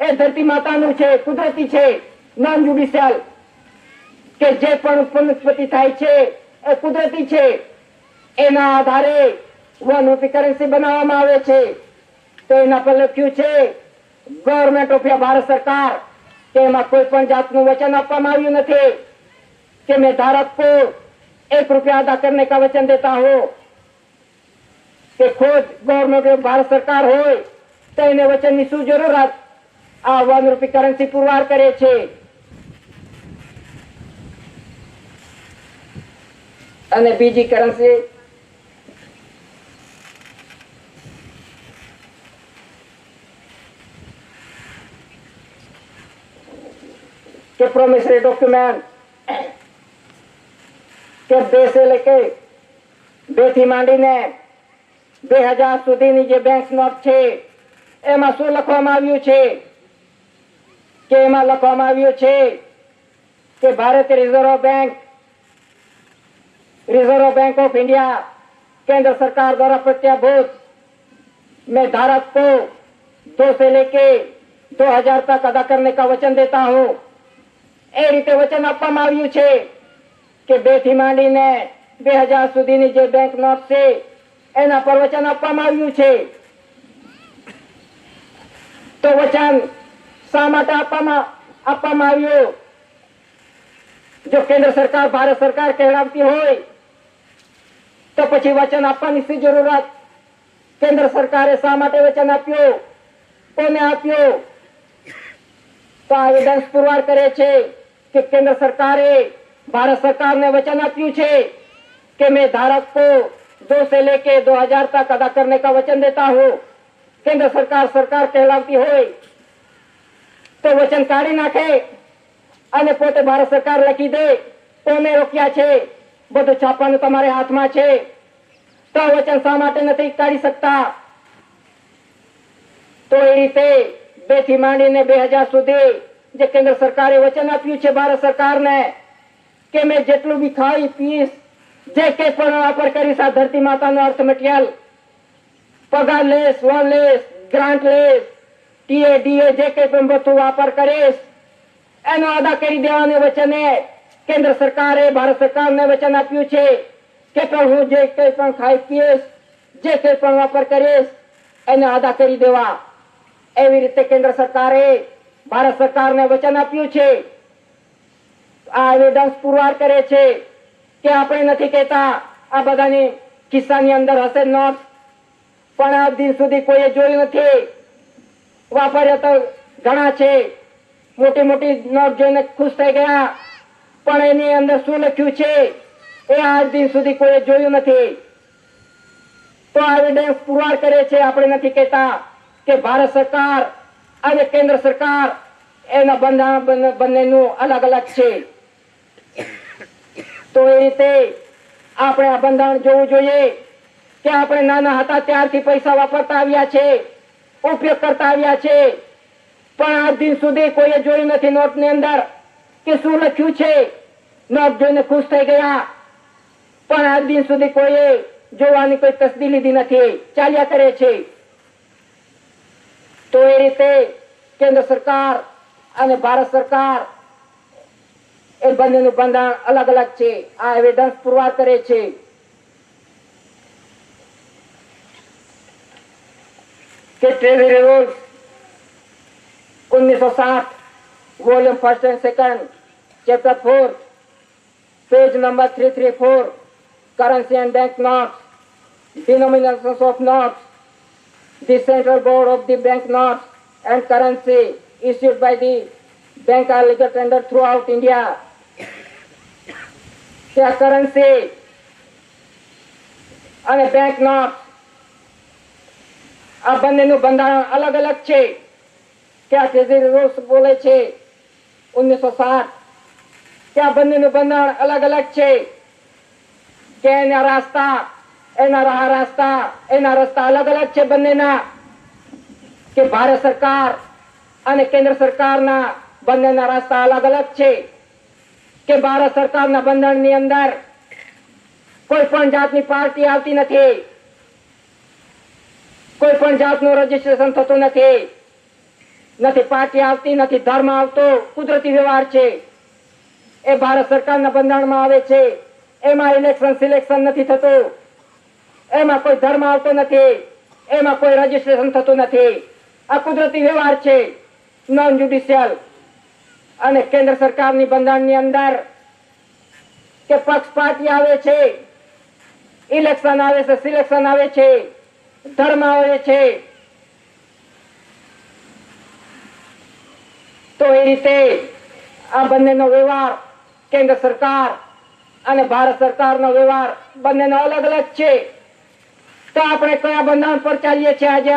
એ ધરતી માતાનું છે, કુદરતી છે, નોન જ્યુડિશિયલ. કે જે પણ ઉત્પત્તિ થાય છે એ કુદરતી છે. એના આધારે 1 રૂપી કરન્સી બનાવવામાં આવે છે. તો એના પર લખ્યું છે ગવર્મેન્ટ ઓફ ભારત સરકાર કે એમાં કોઈ પણ જાતનું વચન આપવામાં આવ્યું નથી कि मैं धारक को 1 रुपया अदा करने का वचन देता हूं कि खुद गवर्नमेंट ऑफ भारत सरकार हो तो એને વચનની શું જરૂરત? આ 1 રૂપી કરન્સી પુરવાર કરે છે. અને બીજી કરન્સી કે પ્રોમિસરી ડોક્યુમેન્ટ કે 2 से लेके 2 થી માંડીને 2000 સુધીની જે બેંક નોટ છે એમાં શું લખવામાં આવ્યું છે કે એમાં લખવામાં આવ્યું છે કે ભારતીય रिजर्व बैंक ऑफ इंडिया केंद्र सरकार द्वारा प्रत्याभूत मैं धारक को 2 से लेके 2000 तक अदा करने का वचन देता हूं. એ રીતે વચન આપવામાં આવ્યું છે કે 2 થી માંડીને 2000 સુધીની જે બેંક નોટ છે એના પર વચન આપવામાં આવ્યું છે. તો વચન શા માટે આપવામાં આવ્યું? જો કેન્દ્ર સરકાર ભારત સરકાર કહેવાતી હોય તો પછી વચન આપવાની શી જરૂરત? કેન્દ્ર સરકારે શા માટે વચન આપ્યું? કોને આપ્યું? તો આ એવિડન્સ પુરવાર કરે છે कि केंद्र सरकारे भारत सरकार ने वचन आप्યું છે कि मैं धारक को 2 से लेके 2000 तक अदा करने का वचन देता हूं. केंद्र सरकार कहलाती હોય તો વચન કાઢી નાખે અને પોતે ભારત સરકાર લખી દે. કોને રોક્યા છે? બધું છાપવાનું તમારે હાથમાં છે. તો વચન શા માટે નથી કાઢી શકતા? તો એ રીતે 2 થી માંડીને 2000 સુધી જે કેન્દ્ર સરકારે વચન આપ્યું છે ભારત સરકારને કે મેં જેટલું બી ખાઈ પીસ જે કંઈ પણ વાપર કરીશ આ ધરતી માતાનો અર્થ મટીરિયલ પગાર less, loan less, grant less, TA DA જે કંઈ પણ બધું વાપર કરીશ એનો અદા કરી દેવાને વચને કેન્દ્ર સરકારે ભારત સરકારને વચન આપ્યું છે કે પણ હું જે કંઈ પણ ખાઈ પીશ જે કંઈ પણ વાપર કરીશ એને અદા કરી દેવા. એવી રીતે કેન્દ્ર સરકારે ભારત સરકારને વચન આપ્યું છે. આ એવિડન્સ પુરવાર કરે છે કે આપણે નથી કહેતા આ બધાની ખિસ્સાની અંદર હશે નોટ, પણ આ દિન સુધી કોઈએ જોયું નથી. વાપર્યા તો ઘણા છે, મોટી મોટી નોટ જોઈને ખુશ થઈ ગયા, પણ એની અંદર શું લખ્યું છે એ આજ દિન સુધી કોઈએ જોયું નથી. તો આ એવિડન્સ પુરવાર કરે છે, આપણે નથી કહેતા કે ભારત સરકાર અને કેન્દ્ર સરકાર એના બંધારણ બંનેનું અલગ અલગ છે. તો એ રીતે આપણે આ બંધારણ જોવું જોઈએ કે આપણે નાના હતા ત્યારથી પૈસા વાપરતા આવ્યા છે, ઉપયોગ કરતા આવ્યા છે, પણ આજ દિન સુધી કોઈએ જોયું નથી નોટની અંદર કે શું લખ્યું છે. નોટ જોઈને ખુશ થઈ ગયા, પણ આજ દિન સુધી કોઈએ જોવાની કોઈ તસદી લીધી નથી, ચાલ્યા કરે છે. તો એ રીતે કેન્દ્ર સરકાર અને ભારત સરકાર એ બંનેનું બંધારણ અલગ અલગ છે. આ એવિડન્સ પુરવાર કરે છે. કે treasury rules 1960 volume 1 and 2 chapter 4 page number 334 currency and bank notes, denominations of notes, the central board of the bank notes and currency issued by the bank are legal tender throughout India. ત્યાં currency અને bank notes આ બંનેનું બંધારણ અલગ અલગ છે. કે આ ટ્રેઝરી રૂલ્સ બોલે છે 1960 કે આ બંનેનું બંધારણ અલગ અલગ છે. કે એના રસ્તા અલગ અલગ છે બંનેના. કે ભારત સરકાર અને કેન્દ્ર સરકારના બંનેના રસ્તા અલગ અલગ છે. કે ભારત સરકારના બંધારણની અંદર કોઈ પણ જાતની પાર્ટી આવતી નથી, કોઈ પણ જાતનું રજીસ્ટ્રેશન થતું નથી, નથી પાર્ટી આવતી, નથી ધર્મ આવતો, કુદરતી વ્યવહાર છે. એ ભારત સરકારના બંધારણમાં આવે છે. એમાં ઇલેક્શન સિલેક્શન નથી થતું, એમાં કોઈ ધર્મ આવતો નથી, એમાં કોઈ રજીસ્ટ્રેશન થતું નથી. આ કુદરતી વ્યવહાર છે, નોન જ્યુડિશિયલ. અને કેન્દ્ર સરકારની બંધારણની અંદર કે પક્ષ પાર્ટી આવે છે, ઇલેક્શન આવે છે, સિલેક્શન આવે છે, ધર્મ આવે છે. તો એ રીતે આ બંનેનો વ્યવહાર કેન્દ્ર સરકાર અને ભારત સરકારનો વ્યવહાર બંનેનો અલગ અલગ છે. તો આપણે કયા બંધારણ પર ચાલીએ છીએ? આજે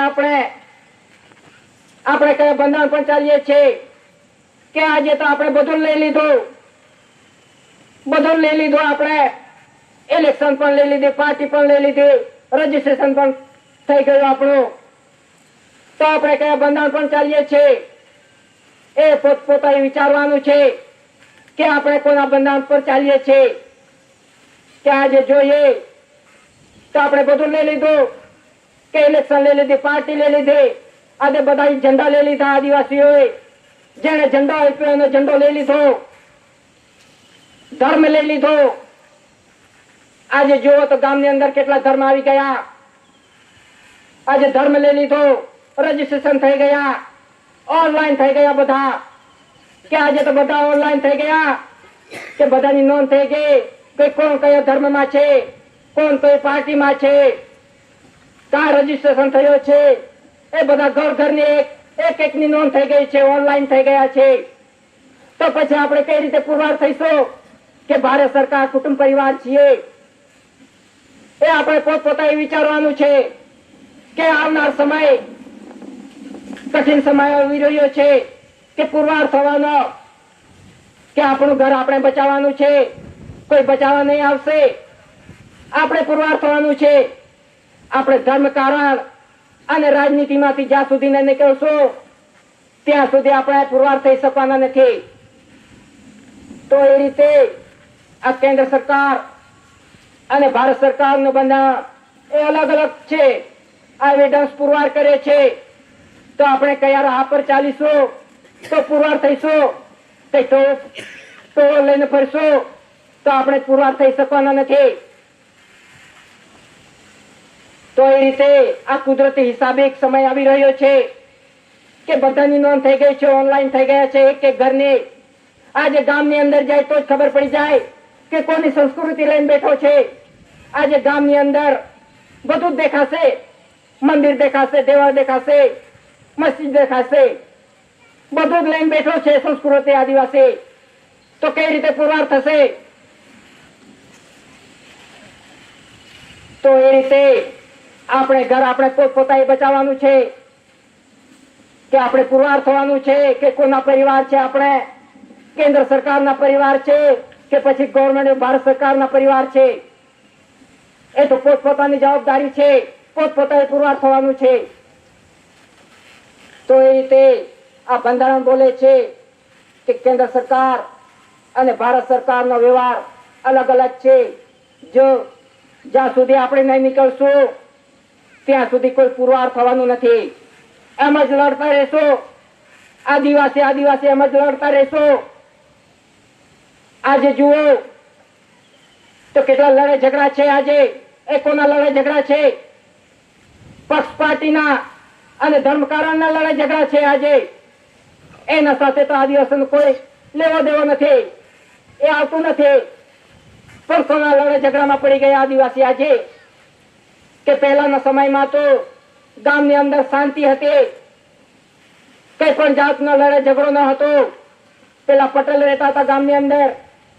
આપણે કયા બંધારણ પર ચાલીએ છીએ? કે આજે તો આપણે બધું લઈ લીધું, આપણે ઇલેક્શન પણ લઈ લીધી, પાર્ટી પણ લઈ લીધી, રજીસ્ટ્રેશન પણ થઈ ગયું આપણું. તો આપણે કયા બંધારણ પર ચાલીએ છીએ? એ પોતપોતાએ વિચારવાનું છે કે આપણે કોના બંધારણ પર ચાલીએ છીએ. કે આજે જોઈએ તો આપણે બધું લઈ લીધું, કે ઇલેક્શન લઈ લીધી, પાર્ટી લઈ લીધી, આજે બધા ઝંડા લઈ લીધા. આદિવાસીઓએ જેને ઝંડો આપ્યો એનો ઝંડો લઈ લીધો, ધર્મ લઈ લીધો. આજે જુઓ તો ગામની અંદર કેટલા ધર્મ આવી ગયા. આજે ધર્મ લઈ લીધો, રજીસ્ટ્રેશન થઈ ગયા, ઓનલાઈન થઈ ગયા બધા. કે આજે તો બધા ઓનલાઈન થઈ ગયા, કે બધાની નોંધ થઈ ગઈ કે કોણ કયા ધર્મમાં છે, કોણ કઈ પાર્ટીમાં છે, ક્યાં રજીસ્ટ્રેશન થયો છે. એ બધા ઘરની એકની નોંધ થઈ ગઈ છે, ઓનલાઈન થઈ ગયા છે. તો પછી આપણે કઈ રીતે પુરવાર થઈશું કે ભારત સરકાર કુટુંબ પરિવાર છીએ? એ આપણે પોતપોતાએ વિચારવાનું છે કે આવનાર સમય કઠિન સમય આવી રહ્યો છે, કે પુરવાર થવાનો, કે આપણું ઘર આપણે બચાવવાનું છે, કોઈ બચાવવા નહીં આવશે. આપણે પુરવાર થવાનું છે. આપણે ધર્મ કારણ અને રાજનીતિમાંથી જ્યાં સુધી ન નીકળશું ત્યાં સુધી આપણે પુરવાર થઈ શકવાના નથી. તો એ રીતે આ કેન્દ્ર સરકાર અને ભારત સરકારનું બંધારણ એ અલગ અલગ છે. આ એવિડન્સ પુરવાર કરે છે. તો આપણે કયા રાહ પર ચાલીશું તો પુરવાર થઈશું? તો લઈને ફરશું તો આપણે પુરવાર થઈ શકવાના નથી. તો એ રીતે આ કુદરતી હિસાબે એક સમય આવી રહ્યો છે કે બધાની નોંધ થઈ ગઈ છે, ઓનલાઈન થઈ ગયા છે એક એક ઘરની. આજે ગામની અંદર જાય તો જ ખબર પડી જાય કે કોની સંસ્કૃતિ લઈને બેઠો છે. આજે ગામની અંદર બધું જ દેખાશે, મંદિર દેખાશે, દેવળ દેખાશે, મસ્જિદ દેખાશે, બધું જ લઈને બેઠો છે સંસ્કૃતિ આદિવાસી. તો કઈ રીતે પુરવાર થશે? તો એ રીતે આપણે ઘર આપણે પોતપોતાએ બચાવવાનું છે. કે આપણે પુરવાર થવાનું છે કે કોના પરિવાર છે? આપણે કેન્દ્ર સરકારના પરિવાર છે કે પછી ગવર્મેન્ટ ભારત સરકારના પરિવાર છે? એ તો પોતપોતાની જવાબદારી છે, પોતપોતાએ પુરવાર થવાનું છે. તો એ રીતે આ બંધારણ બોલે છે કે કેન્દ્ર સરકાર અને ભારત સરકારનો વ્યવહાર અલગ અલગ છે. જો જ્યાં સુધી આપણે નહીં નીકળશું ત્યાં સુધી કોઈ પુરવાર થવાનું નથી. એમ જ લડતા રહેશો, આદિવાસી એમ જ લડતા રહેશો. આજે જુઓ તો કેટલા લડાઈ ઝઘડા છે. આજે એ કોના લડાઈ ઝઘડા છે? પક્ષ પાર્ટીના અને ધર્મકારણના લડાઈ ઝઘડા છે. આજે એના સાથે તો આદિવાસીનો કોઈ લેવો દેવો નથી, એ આવતું નથી. પણ કોના લડાઈ ઝઘડામાં પડી ગયા આદિવાસી આજે? કે પહેલાના સમયમાં તો ગામની અંદર શાંતિ હતી, કઈ પણ જાતનો લડાઈ ઝઘડો ન હતો. પેલા પટેલ રહેતા હતા ગામની અંદર,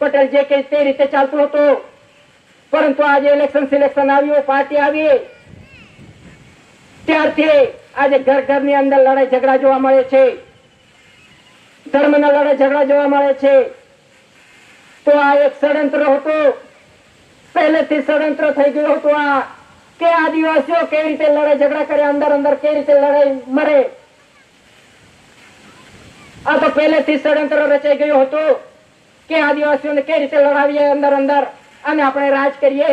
પટેલ જે કે તે રીતે ચાલતું હતું. પરંતુ આજે ઇલેક્શન સિલેક્શન આવ્યું, પાર્ટી આવી, ત્યારથી આજે ઘર ઘરની અંદર લડાઈ ઝઘડા જોવા મળે છે, ધર્મના લડાઈ ઝઘડા જોવા મળે છે. તો આ એક ષડયંત્ર હતું, પહેલેથી ષડયંત્ર થઈ ગયું હતું. આ કે આદિવાસીઓ કેવી રીતે લડાઈ ઝઘડા કરે, અંદર અંદર કેવી રીતે લડાઈ મરે, આ તો પહેલેથી ષડયંત્ર રચાઈ ગયું હતું કે આદિવાસીઓને કેવી રીતે લડાવીએ અંદર અંદર અને આપણે રાજ કરીએ.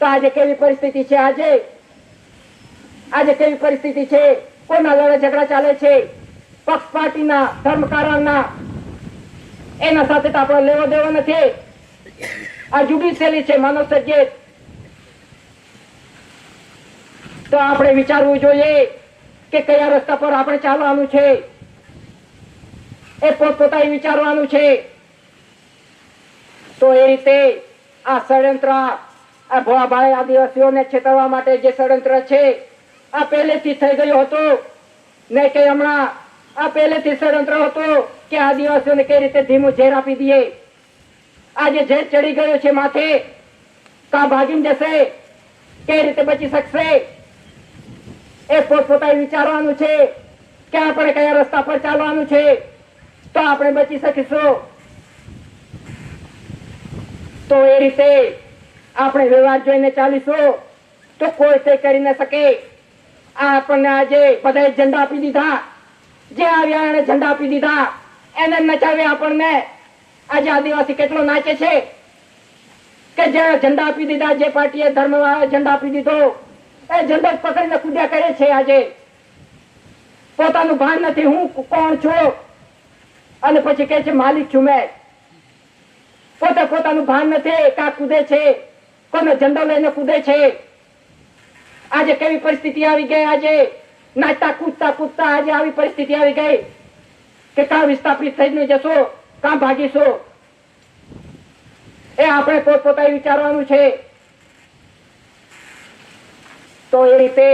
તો આજે કેવી પરિસ્થિતિ છે? આજે કેવી પરિસ્થિતિ છે? કોના લડાઈ ઝઘડા ચાલે છે? પક્ષ પાર્ટીના, ધર્મકારણના. એના સાથે તો આપણે લેવો દેવો નથી. આ જ્યુડિશિયરી છે, માનવ સર્જિત. તો આપણે વિચારવું જોઈએ કે કયા રસ્તા પર આપણે ચાલવાનું છે, એ પોતપોતાએ વિચારવાનું છે. તો એ રીતે આ ષડયંત્ર, આ ભોળાભાઈ આદિવાસીઓને છેતરવા માટે જે ષડયંત્ર છે, આ પહેલેથી થઈ ગયું હતું. નહીં કે હમણાં, આ પહેલેથી ષડયંત્ર હતું કે આદિવાસીઓને કઈ રીતે ધીમું ઝેર આપી દઈએ. આજે ઝેર ચડી ગયો છે માથે, કા ભાગીને જશે, કઈ રીતે બચી શકશે, એ પોતપોતાએ વિચારવાનું છે કે આપણે કયા રસ્તા પર ચાલવાનું છે, તો આપણે બચી શકીશું. તો એ રીતે આપણે વ્યવહાર જોઈને ચાલીશું તો કોઈ તે કરી ન શકે. આ આપણને આજે બધાએ ઝંડા આપી દીધા, જે આવ્યા એને ઝંડા આપી દીધા, એને નચાવે આપણને. આજે આદિવાસી કેટલો નાચે છે કે જે ઝંડા આપી દીધા, જે પાર્ટીએ ધર્મ ઝંડા આપી દીધો, એ ઝંડો પકડીને કૂદ્યા કરે છે. આજે પોતાનું ભાન નથી, હું કોણ છું, અને પછી કહે છે માલિક છું મેં. પોતાનું ભાન નથી, કા કૂદે છે, કોનો ઝંડો લઈને કૂદે છે. આજે કેવી પરિસ્થિતિ આવી ગઈ? આજે નાચતા કૂદતા કૂદતા આજે આવી પરિસ્થિતિ આવી ગઈ કે કાં વિસ્થાપિત થઈને જશો, કાં ભાગીશું. એ આપણે પોતપોતાએ વિચારવાનું છે. તો એ રીતે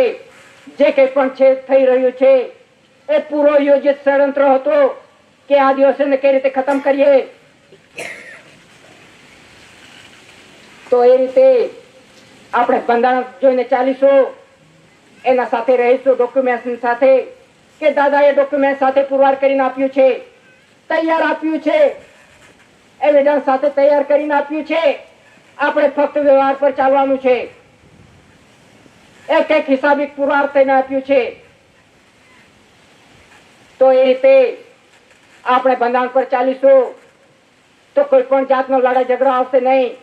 જે કંઈ પણ છે થઈ રહ્યું છે, એ પૂરો યોજિત ષડયંત્ર હતો કે આદિવાસીઓને કઈ રીતે ખતમ કરીએ. તો એ રીતે આપણે બંધારણ જોઈને ચાલીશું, એના સાથે રહીશું, ડોક્યુમેન્ટ સાથે, કે દાદાએ ડોક્યુમેન્ટ સાથે પુરવાર કરીને આપ્યું છે, તૈયાર આપ્યું છે, એવિડન્સ સાથે તૈયાર કરીને આપ્યું છે. આપણે ફક્ત વ્યવહાર પર ચાલવાનું છે. એક એક હિસાબી પુરવાર થઈને આપ્યું છે. તો એ રીતે આપણે બંધારણ પર ચાલીશું તો કોઈ પણ જાતનો લડાઈ ઝઘડો આવશે નહીં.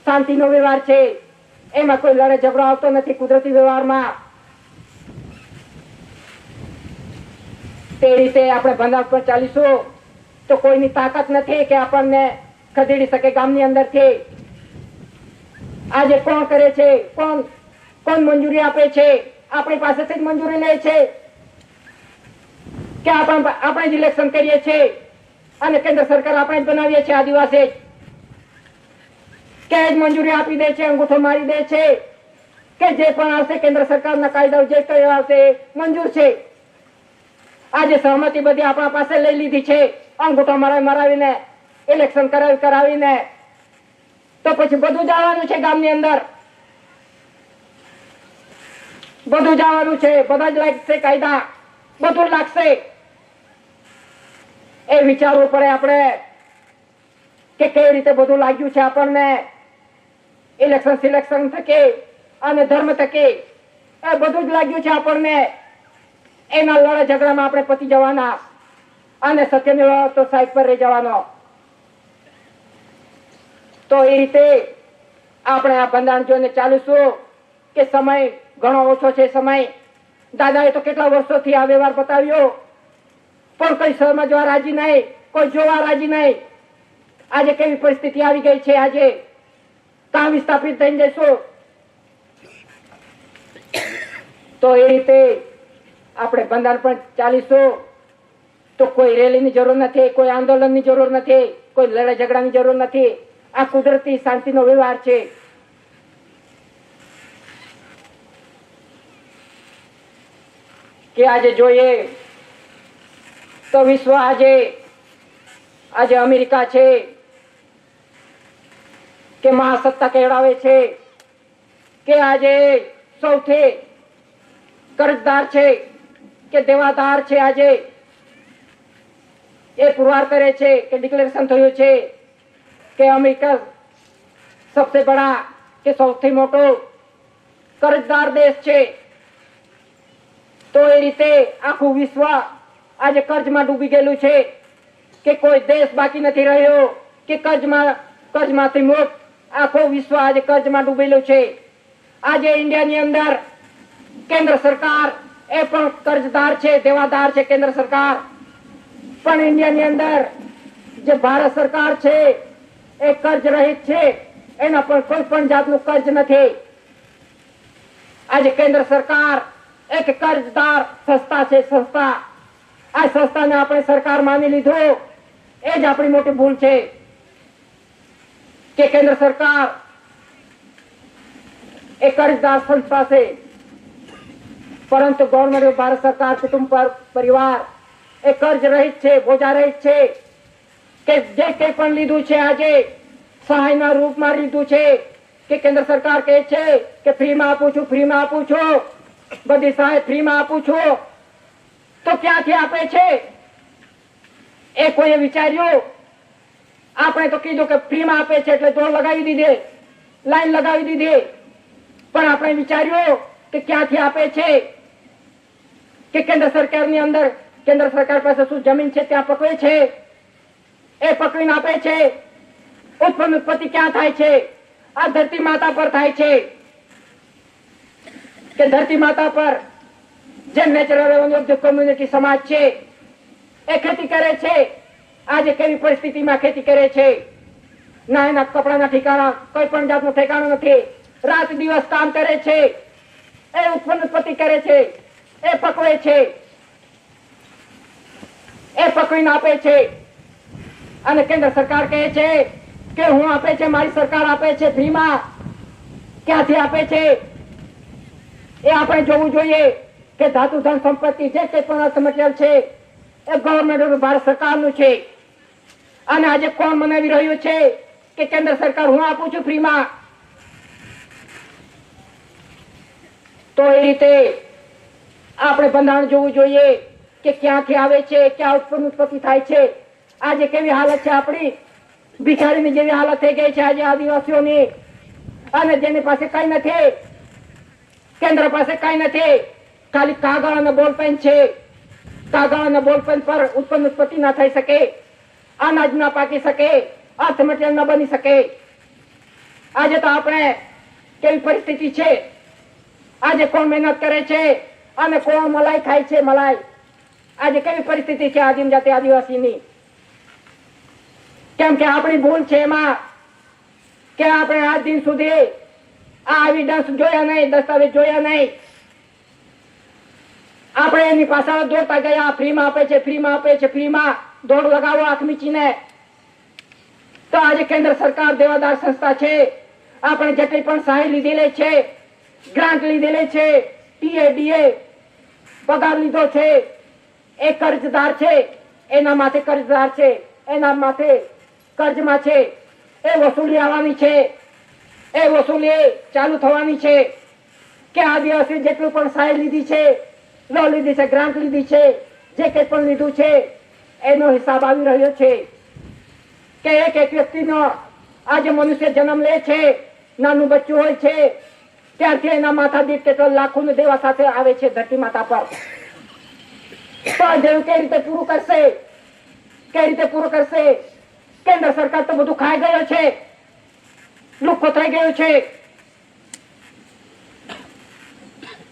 શાંતિનો વ્યવહાર છે, એમાં કોઈ લડાઈ ઝઘડો આવતો નથી. કુદરતી વ્યવહારમાં તે રીતે આપણે બંધારણ પર ચાલીશું તો કોઈની તાકાત નથી કે આપણને ખદેડી શકે ગામની અંદરથી. આજે કોણ કરે છે? કોણ મંજૂરી આપે છે? આપણી પાસેથી જ મંજૂરી લે છે કે આપણે જ ઇલેક્શન કરીએ છીએ અને કેન્દ્ર સરકાર આપણે જ બનાવીએ છીએ. આદિવાસી કે જ મંજૂરી આપી દે છે, અંગૂઠો મારી દે છે કે જે પણ આવશે કેન્દ્ર સરકારના કાયદાઓ જે કઈ આવશે મંજૂર છે. આજે સહમતિ બધી આપણા પાસે લઈ લીધી છે, અંગૂઠો મરાવીને ઇલેક્શન કરાવીને. તો પછી બધું જવાનું છે ગામની અંદર, બધું જવાનું છે, બધા જ લાગશે કાયદા, બધું લાગશે. એ વિચારવું પડે આપણે કે કેવી રીતે બધું લાગ્યું છે આપણને. ઇલેક્શન સિલેક્શન થકે અને ધર્મ થકે એ બધું જ લાગ્યું છે આપણને. એના લડાઈ ઝઘડામાં આપણે પતી જવાના અને સત્યની તો સાઈડ પર રહી જવાનો. તો એ રીતે આપણે આ બંધારણ જોઈને ચાલીશું કે સમય ઘણો ઓછો છે. સમય દાદાએ તો કેટલા વર્ષોથી આ વ્યવહાર બતાવ્યો, પણ કોઈ સમજવા રાજી નહીં, કોઈ જોવા રાજી નહીં. આજે કેવી પરિસ્થિતિ આવી ગઈ છે, આજે કાં વિસ્થાપિત થઈ જશો. તો એ રીતે આપણે બંધારણ પણ ચાલીશું તો કોઈ રેલીની જરૂર નથી, કોઈ આંદોલનની જરૂર નથી, કોઈ લડાઈ ઝઘડાની જરૂર નથી. આ કુદરતી શાંતિનો વ્યવહાર છે. કે આજે જોઈએ તો વિશ્વ આજે અમેરિકા છે કે મહાસત્તા કહેવાય છે કે આજે સૌથી કર્જદાર છે કે દેવાદાર છે. આજે એ પુરવાર કરે છે કે ડિક્લેરેશન થયું છે કે અમેરિકા સૌથી બડા કે સૌથી મોટો કર્જદાર દેશ છે. તો એ રીતે આખું વિશ્વ આજે કર્જમાં ડૂબી ગયેલું છે કે કોઈ દેશ બાકી નથી રહ્યો કે કર્જમાંથી મુક્ત. આખો વિશ્વ આજે કર્જમાં ડૂબેલું છે. આજે ઇન્ડિયાની અંદર કેન્દ્ર સરકાર એ પણ કર્જદાર છે, દેવાદાર છે. કેન્દ્ર સરકાર પણ ઇન્ડિયાની અંદર જે ભારત સરકાર છે એ કર્જ રહિત છે, એના પર કોઈ પણ જાતનું કર્જ નથી. આજે કેન્દ્ર સરકાર એક કર્જદાર સંસ્થા છે. સંસ્થા, આ સંસ્થાને આપણે સરકાર માની લીધું એ જ આપણી મોટી ભૂલ છે કે કેન્દ્ર સરકાર એ કર્જદાર સંસ્થા છે, પરંતુ ગવર્નમેન્ટ ભારત સરકાર કુટુંબ પરિવાર એ કર્જ રહિત છે, બોજા રહિત છે. કે જે કંઈ પણ લીધું છે આજે સહાયના રૂપમાં લીધું છે કે કેન્દ્ર સરકાર કહે છે કે ફ્રીમાં આપું છું, ફ્રીમાં આપું છું, બધી સહાય ફ્રીમાં આપું છું. તો ક્યાંથી આપે છે એ કોઈએ વિચાર્યું? આપણે તો કીધું કે ફ્રીમાં આપે છે એટલે દોડ લગાવી દીધી, લાઈન લગાવી દીધી. પણ આપણે વિચાર્યું કે ક્યાંથી આપે છે કે કેન્દ્ર સરકારની અંદર કેન્દ્ર સરકાર પાસે શું જમીન છે ત્યાં પકવે છે, એ પકવીને આપે છે. ઉત્પત્તિ ક્યાં થાય છે? આ ધરતી માતા પર થાય છે કે ધરતી માતા પર જે નેચરલ રેવન્યુ કોમ્યુનિટી સમાજ છે એ ખેતી કરે છે. આજે કેવી પરિસ્થિતિમાં ખેતી કરે છે? ના એના કપડાના ઠેકાણા, કોઈ પણ જાતનું ઠેકાણું નથી. રાત દિવસ કામ કરે છે, એ ઉત્પત્તિ કરે છે, એ પકવે છે, એ પકવીને આપે છે. અને કેન્દ્ર સરકાર કહે છે કે હું આપે છે, મારી સરકાર આપે છે ફ્રીમાં. ક્યાંથી આપે છે એ આપણે જોવું જોઈએ કે ધાતુ ધન સંપત્તિ જે કંઈ પણ અર્થ મટીરીયલ છે એ ગવર્નમેન્ટ ભારત સરકારનું છે. અને આજે કોણ મનાવી રહ્યું છે કે કેન્દ્ર સરકાર હું આપું છું ફ્રીમાં? તો એ રીતે આપણે બંધારણ જોવું જોઈએ કે ક્યાંથી આવે છે, ક્યાં ઉત્પત્તિ થાય છે. આજે કેવી હાલત છે આપણી? ભિખારીની જેવી હાલત થઈ ગઈ છે આજે આદિવાસીઓની. અને જેની પાસે કઈ નથી, કેન્દ્ર પાસે કઈ નથી, ખાલી કાગળ અને બોલપેન છે. કાગળ અને બોલપેન પર ઉત્પત્તિ ના થઈ શકે, અનાજ ના પાકી શકે, અર્થ મટીરીયલ ના બની શકે. આજે તો આપણે કેવી પરિસ્થિતિ છે? આજે કોણ મહેનત કરે છે અને કોણ મલાઈ ખાય છે? મલાઈ આજે કેવી પરિસ્થિતિ છે આદિજાતિ આદિવાસીની? કેમ કે આપણી ભૂલ છે એમાં કે આપણે આજ દિન સુધી આ એવિડન્સ જોયા નહીં, દસ્તાવેજ જોયા નહીં. આપણે એની પાછળ દોડતા ગયા, ફ્રીમાં આપે છે, ફ્રીમાં આપે છે, ફ્રીમાં દોડ લગાવો આંખ મીચીને. તો આજે કેન્દ્ર સરકાર દેવાદાર સંસ્થા છે. આપણે જેટલી પણ સહાય લીધેલી છે, ગ્રાન્ટ લીધેલી છે, ટીએડીએ પગાર લીધો છે, એ કર્જદાર છે. એના માથે કર્જદાર છે, એના માથે કર્જમાં છે. એ વસૂલી આવવાની છે, એ વસૂલી ચાલુ થવાની છે. કે આ દિવસે જેટલું પણ સહાય લીધી છે, લોન લીધી છે, ગ્રાન્ટ લીધી છે, જે કંઈ પણ લીધું છે એનો હિસાબ આવી રહ્યો છે. કે એક એક વ્યક્તિનો આજે મનુષ્ય જન્મ લે છે, નાનું બચ્ચું હોય છે, ત્યારથી એના માથા દીઠ કેટલા લાખોનું દેવા સાથે આવે છે ધરતી માતા પર. તો જેવું કઈ રીતે પૂરું કરશે? કઈ રીતે પૂરું કરશે? કેન્દ્ર સરકાર તો બધું ખાઈ ગયો છે, લુખ્ખો થઈ ગયું છે.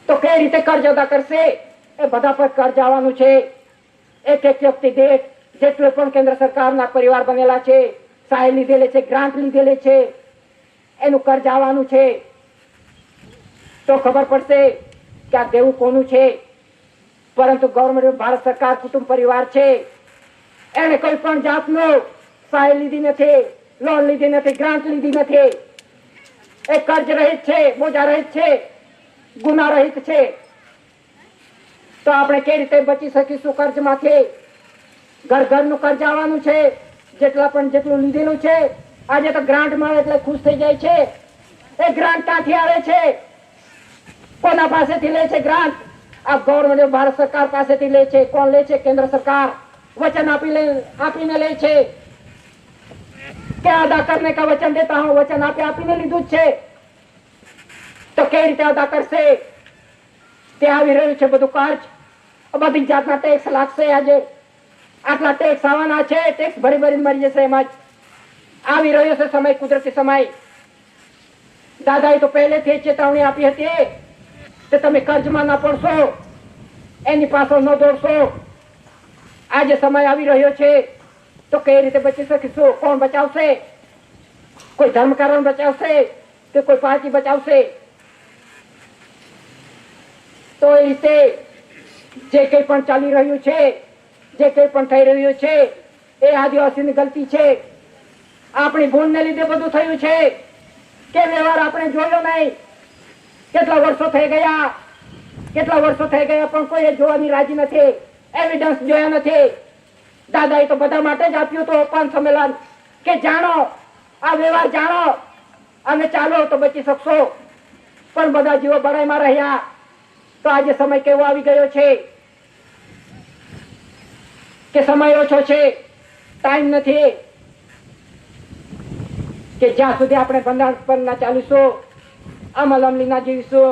તો કઈ રીતે કર્જ અદા કરશે? એ બધા પર કર્જ આવવાનું છે. એક એક વ્યક્તિ દીઠ જેટલો પણ કેન્દ્ર સરકારના પરિવાર બનેલા છે, સહાય લીધેલી છે, ગ્રાન્ટ લીધેલી છે, એનું કર્જ આવવાનું છે, તો ખબર પડશે કે આ દેવું કોનું છે. પરંતુ ગવર્મેન્ટ ભારત સરકાર કુટુંબ પરિવાર છે, એને કોઈ પણ જાતનો સહાય લીધી નથી, લોન લીધી નથી, ગ્રાન્ટ લીધી નથી. એ કર્જ રહિત છે, બોજા રહિત છે, ગુના રહિત છે. તો આપણે કઈ રીતે બચી શકીશું કર્જમાંથી? ઘરનું કર્જ આવવાનું છે, જેટલું લીધેલું છે. આજે તો ગ્રાન્ટ મળે એટલે ખુશ થઈ જાય છે. એ ગ્રાન્ટ ક્યાંથી આવે છે? કોના પાસેથી લે છે ગ્રાન્ટ? આ ગવર્મેન્ટ ભારત સરકાર પાસેથી લે છે. કોણ લે છે? કેન્દ્ર સરકાર વચન આપીને લે છે કે અદા કરને કા વચન દેતા હું. વચન આપીને લીધું જ છે. તો કઈ રીતે અદા કરશે? તે આવી રહ્યું છે બધું કર્જ, બધી જાતના ટેક્સ લાગશે. આજે આટલા ટેક્સ આવવાના છે, ટેક્સ ભરી મરી જશે. એમાં જ આવી રહ્યો છે સમય, કુદરતી સમય. દાદાએ તો પહેલેથી ચેતવણી આપી હતી કે તમે કર્જમાં ના પડશો, એની પાછળ ન દોડશો. આજે સમય આવી રહ્યો છે, તો કઈ રીતે બચી શકીશું? કોણ બચાવશે? કોઈ ધર્મકારણ બચાવશે કે કોઈ પાર્ટી બચાવશે? તો એ રીતે જે કંઈ પણ ચાલી રહ્યું છે, જે કંઈ પણ થઈ રહ્યું છે, એ આદિવાસીની ગલતી છે. આપણી ભૂલને લીધે બધું થયું છે કે વ્યવહાર આપણે જોયો નહીં. કેટલા વર્ષો થઈ ગયા પણ કોઈ જોવાની રાજી નથી, એવિડન્સ જોયા નથી. દાદાએ તો બધા માટે જ આપ્યું તો ઓપન સંમેલન કે જાણો આ વ્યવહાર, જાણો અને ચાલો તો બચી શકશો. પણ બધા જીવો બડાઈમાં રહ્યા. તો આજે સમય કેવો આવી ગયો છે કે સમય ઓછો છે, ટાઈમ નથી. કે જ્યાં સુધી આપણે બંધારણ પર ના ચાલીશું, અમલ અમલી ના જીવીશું,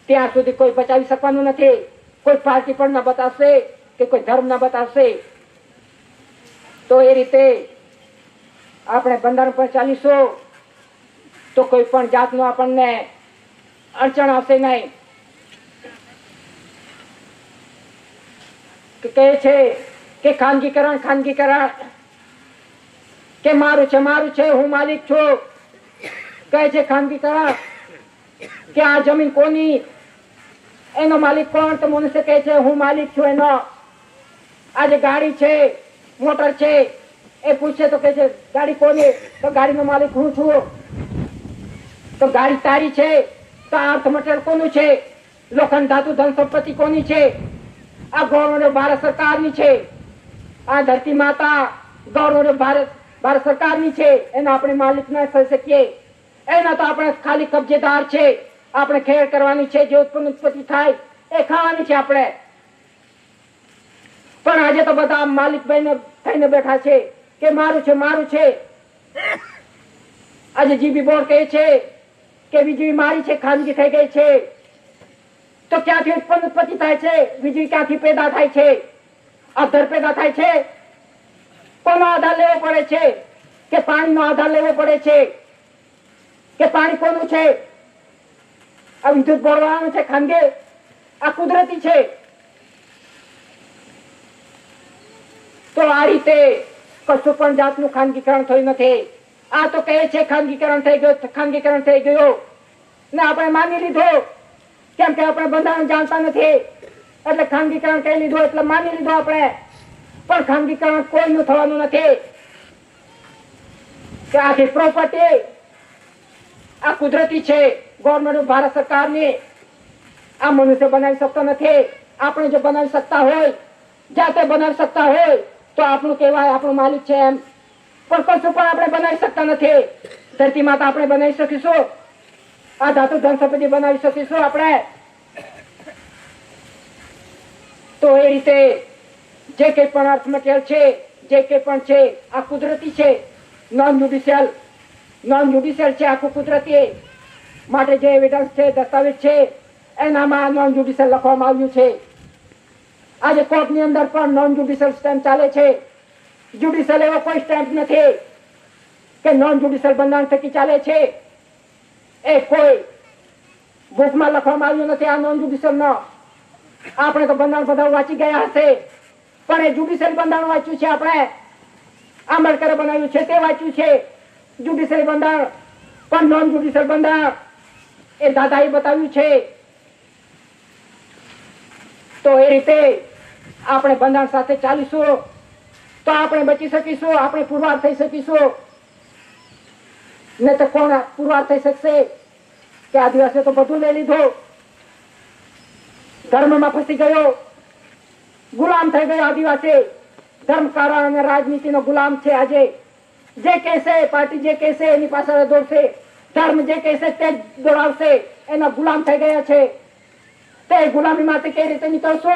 ત્યાં સુધી કોઈ બચાવી શકવાનું નથી. કોઈ પાર્ટી પણ ના બતાવશે કે કોઈ ધર્મ ના બતાવશે. તો એ રીતે આપણે બંધારણ પર ચાલીશું તો કોઈ પણ જાતનું આપણને અડચણ આવશે નહીં. કહે છે કે ખાનગીકરણ કે મારું છે, હું માલિક છું. કહે છે ખાનગીકરણ કે આ જમીન કોની, એનો માલિક કોણ? તો મનુષ્ય કહે છે હું માલિક છું એનો. આજે ગાડી છે, મોટર છે, એ પૂછે તો કહે છે ગાડી કોની? તો ગાડીનો માલિક હું છું. તો ગાડી તારી છે, તો અર્થ મટીરિયલ કોનું છે? લોખંડ, ધાતુ, ધન સંપત્તિ કોની છે? આ ગવર્મેન્ટ ભારત સરકારની છે. આ ધરતી માતા ગવર્મેન્ટ ભારત સરકારની છે. એના આપણે માલિક ના થઈ શકીએ. એના તો આપણે ખાલી કબજેદાર છે. આપણે ખેર કરવાની છે, જે ઉત્પત્તિ થાય એ ખાવાની છે આપણે. પણ આજે તો બધા માલિક થઈને બેઠા છે કે મારું છે. આજે જીબી બોર્ડ કહે છે કે વીજળી મારી છે, ખાનગી થઈ ગઈ છે. તો ક્યાંથી ઉત્પત્તિ થાય છે? વીજળી ક્યાંથી પેદા થાય છે? અધર પેદા થાય છે. કોનો આધાર લેવો પડે છે? કે પાણીનો આધાર લેવો પડે છે. કે પાણી કોનું છે? આ વિદ્યુત બોર્ડ વાળાનું છે ખાનગી? આ કુદરતી છે. તો આ રીતે કશું પણ જાતનું ખાનગીકરણ થયું નથી. આ તો કહે છે ખાનગીકરણ થઈ ગયું ને આપણે માની લીધું. કેમ કે આપણે બંધારણ જાણતા નથી એટલે ખાનગીકરણ કહી લીધું એટલે માની લીધું આપણે. પણ ખાનગીકરણ કોઈનું થવાનું નથી. કે આખી પ્રોપર્ટી આ કુદરતી છે, ગવર્મેન્ટ ભારત સરકારની. આ મનુષ્ય બનાવી શકતો નથી. આપણે જો બનાવી શકતા હોય, જાતે બનાવી શકતા હોય તો આપણું કહેવાય આપણું માલિક છે એમ. પણ કશું પણ આપણે બનાવી શકતા નથી. ધરતી માતા આપણે બનાવી શકીશું? આ ધાતુ ધન સંપત્તિ બનાવી શકીશું આપણે? તો એ રીતે જે કંઈ પણ અર્થ મટીરિયલ છે, જે કંઈ પણ છે, આ કુદરતી છે. નોન જ્યુડિશિયલ છે, આખું કુદરતી. માટે જે એવિડન્સ છે, દસ્તાવેજ છે, એનામાં નોન જ્યુડિશિયલ લખવામાં આવ્યું છે. આજે કોર્ટની અંદર પણ નોન જ્યુડિશિયલ સ્ટેમ્પ ચાલે છે. જ્યુડિશિયલ એવો કોઈ સ્ટેમ્પ નથી કે નોન જ્યુડિશિયલ બંધારણ થકી ચાલે છે. એ કોઈ બુકમાં લખવામાં આવ્યું નથી આ નોન જ્યુડિશિયલ નો. આપણે તો બંધારણ બધા વાંચી ગયા હશે, પણ એ જ્યુડિશિયલ બંધારણ વાંચ્યું છે આપણે. આંબેડકરે બનાવ્યું છે તે વાંચ્યું છે. જ્યુડિશિયલ બંધારણ પણ નોન જ્યુડિશિયલ બંધારણ એ દાદાએ બતાવ્યું છે. તો એ રીતે આપણે બંધારણ સાથે ચાલીશું તો આપણે બચી શકીશું, આપણે પુરવાર થઈ શકીશું. ને તો કોણ પુરવાર થઈ શકશે કે આદિવાસીઓ તો બધું લઈ લીધું, ધર્મમાં ફસી ગયો, ગુલામ થઈ ગયો. આદિવાસી ધર્મકારણ અને રાજનીતિનો ગુલામ છે. આજે જે કહેશે પાર્ટી, જે કહેશે એની પાછળ દોડશે, ધર્મ જે કહેશે તે જ દોડાવશે. એના ગુલામ થઈ ગયા છે. તે ગુલામીમાંથી કઈ રીતે નીકળશો?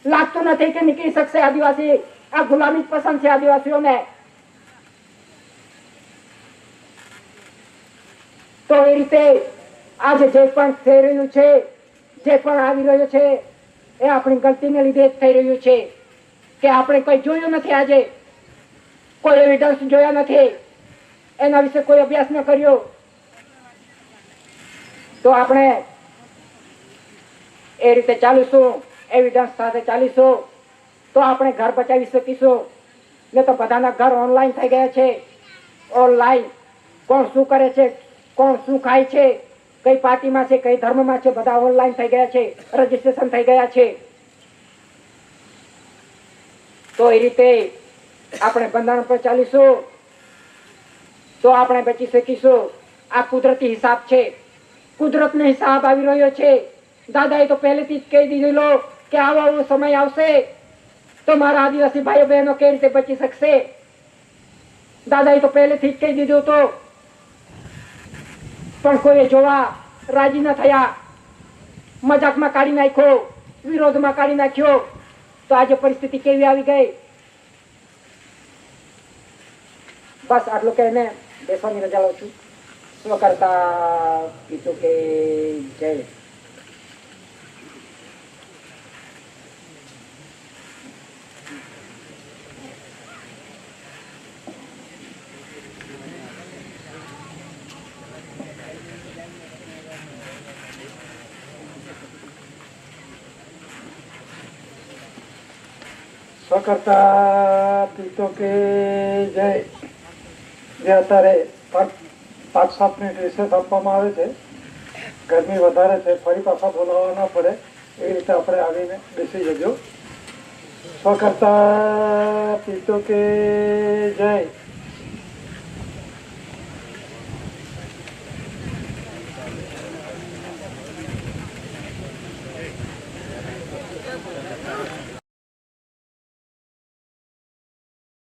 લાગતું નથી કે નીકળી શકશે આદિવાસી. આ ગુલામી જ પસંદ છે આદિવાસીઓને. તો એ રીતે આજે જે પણ થઈ રહ્યું છે, જે પણ આવી રહ્યું છે, એ આપણી ગલતીને લીધે જ થઈ રહ્યું છે કે આપણે કોઈ જોયું નથી. આજે કોઈ એવિડન્સ જોયા નથી, એના વિશે કોઈ અભ્યાસ ન કર્યો. તો આપણે એ રીતે ચાલીશું, એવિડન્સ સાથે ચાલીશું તો આપણે ઘર બચાવી શકીશું. ને તો બધાના ઘર ઓનલાઈન થઈ ગયા છે. ઓનલાઈન કોણ શું કરે છે, કોણ શું ખાય છે, કઈ પાર્ટીમાં છે, કઈ ધર્મમાં છે, બધા ઓનલાઈન થઈ ગયા છે, રજીસ્ટ્રેશન થઈ ગયા છે. તો એ રીતે આપણે બંધારણ પર ચાલીશું તો આપણે બચી શકીશું. આ કુદરતી હિસાબ છે, કુદરતનો હિસાબ આવી રહ્યો છે. દાદાએ તો પહેલેથી જ કહી દીધેલો કે આવો સમય આવશે તો મારા આદિવાસી ભાઈઓ બહેનો કઈ રીતે બચી શકશે. દાદાએ તો પહેલેથી જ કહી દીધું હતું, પણ કોઈ જોવા રાજી ન થયા, મજાકમાં કાઢી નાખ્યો, વિરોધમાં કાઢી નાખ્યો. તો આજે પરિસ્થિતિ કેવી આવી ગઈ. બસ આટલું કહીને બેસવાની રજા લઉં છું. સ્વ કરતા કીધું કે જય. કરતા પીતો કે જય. જે અત્યારે 5-7 મિનિટ રિસેસ આપવામાં આવે છે, ગરમી વધારે છે, ફરી પાછા બોલાવવા ના પડે એ રીતે આપણે આવીને બેસી જજો. સ્વ કરતા પીતો કે જય.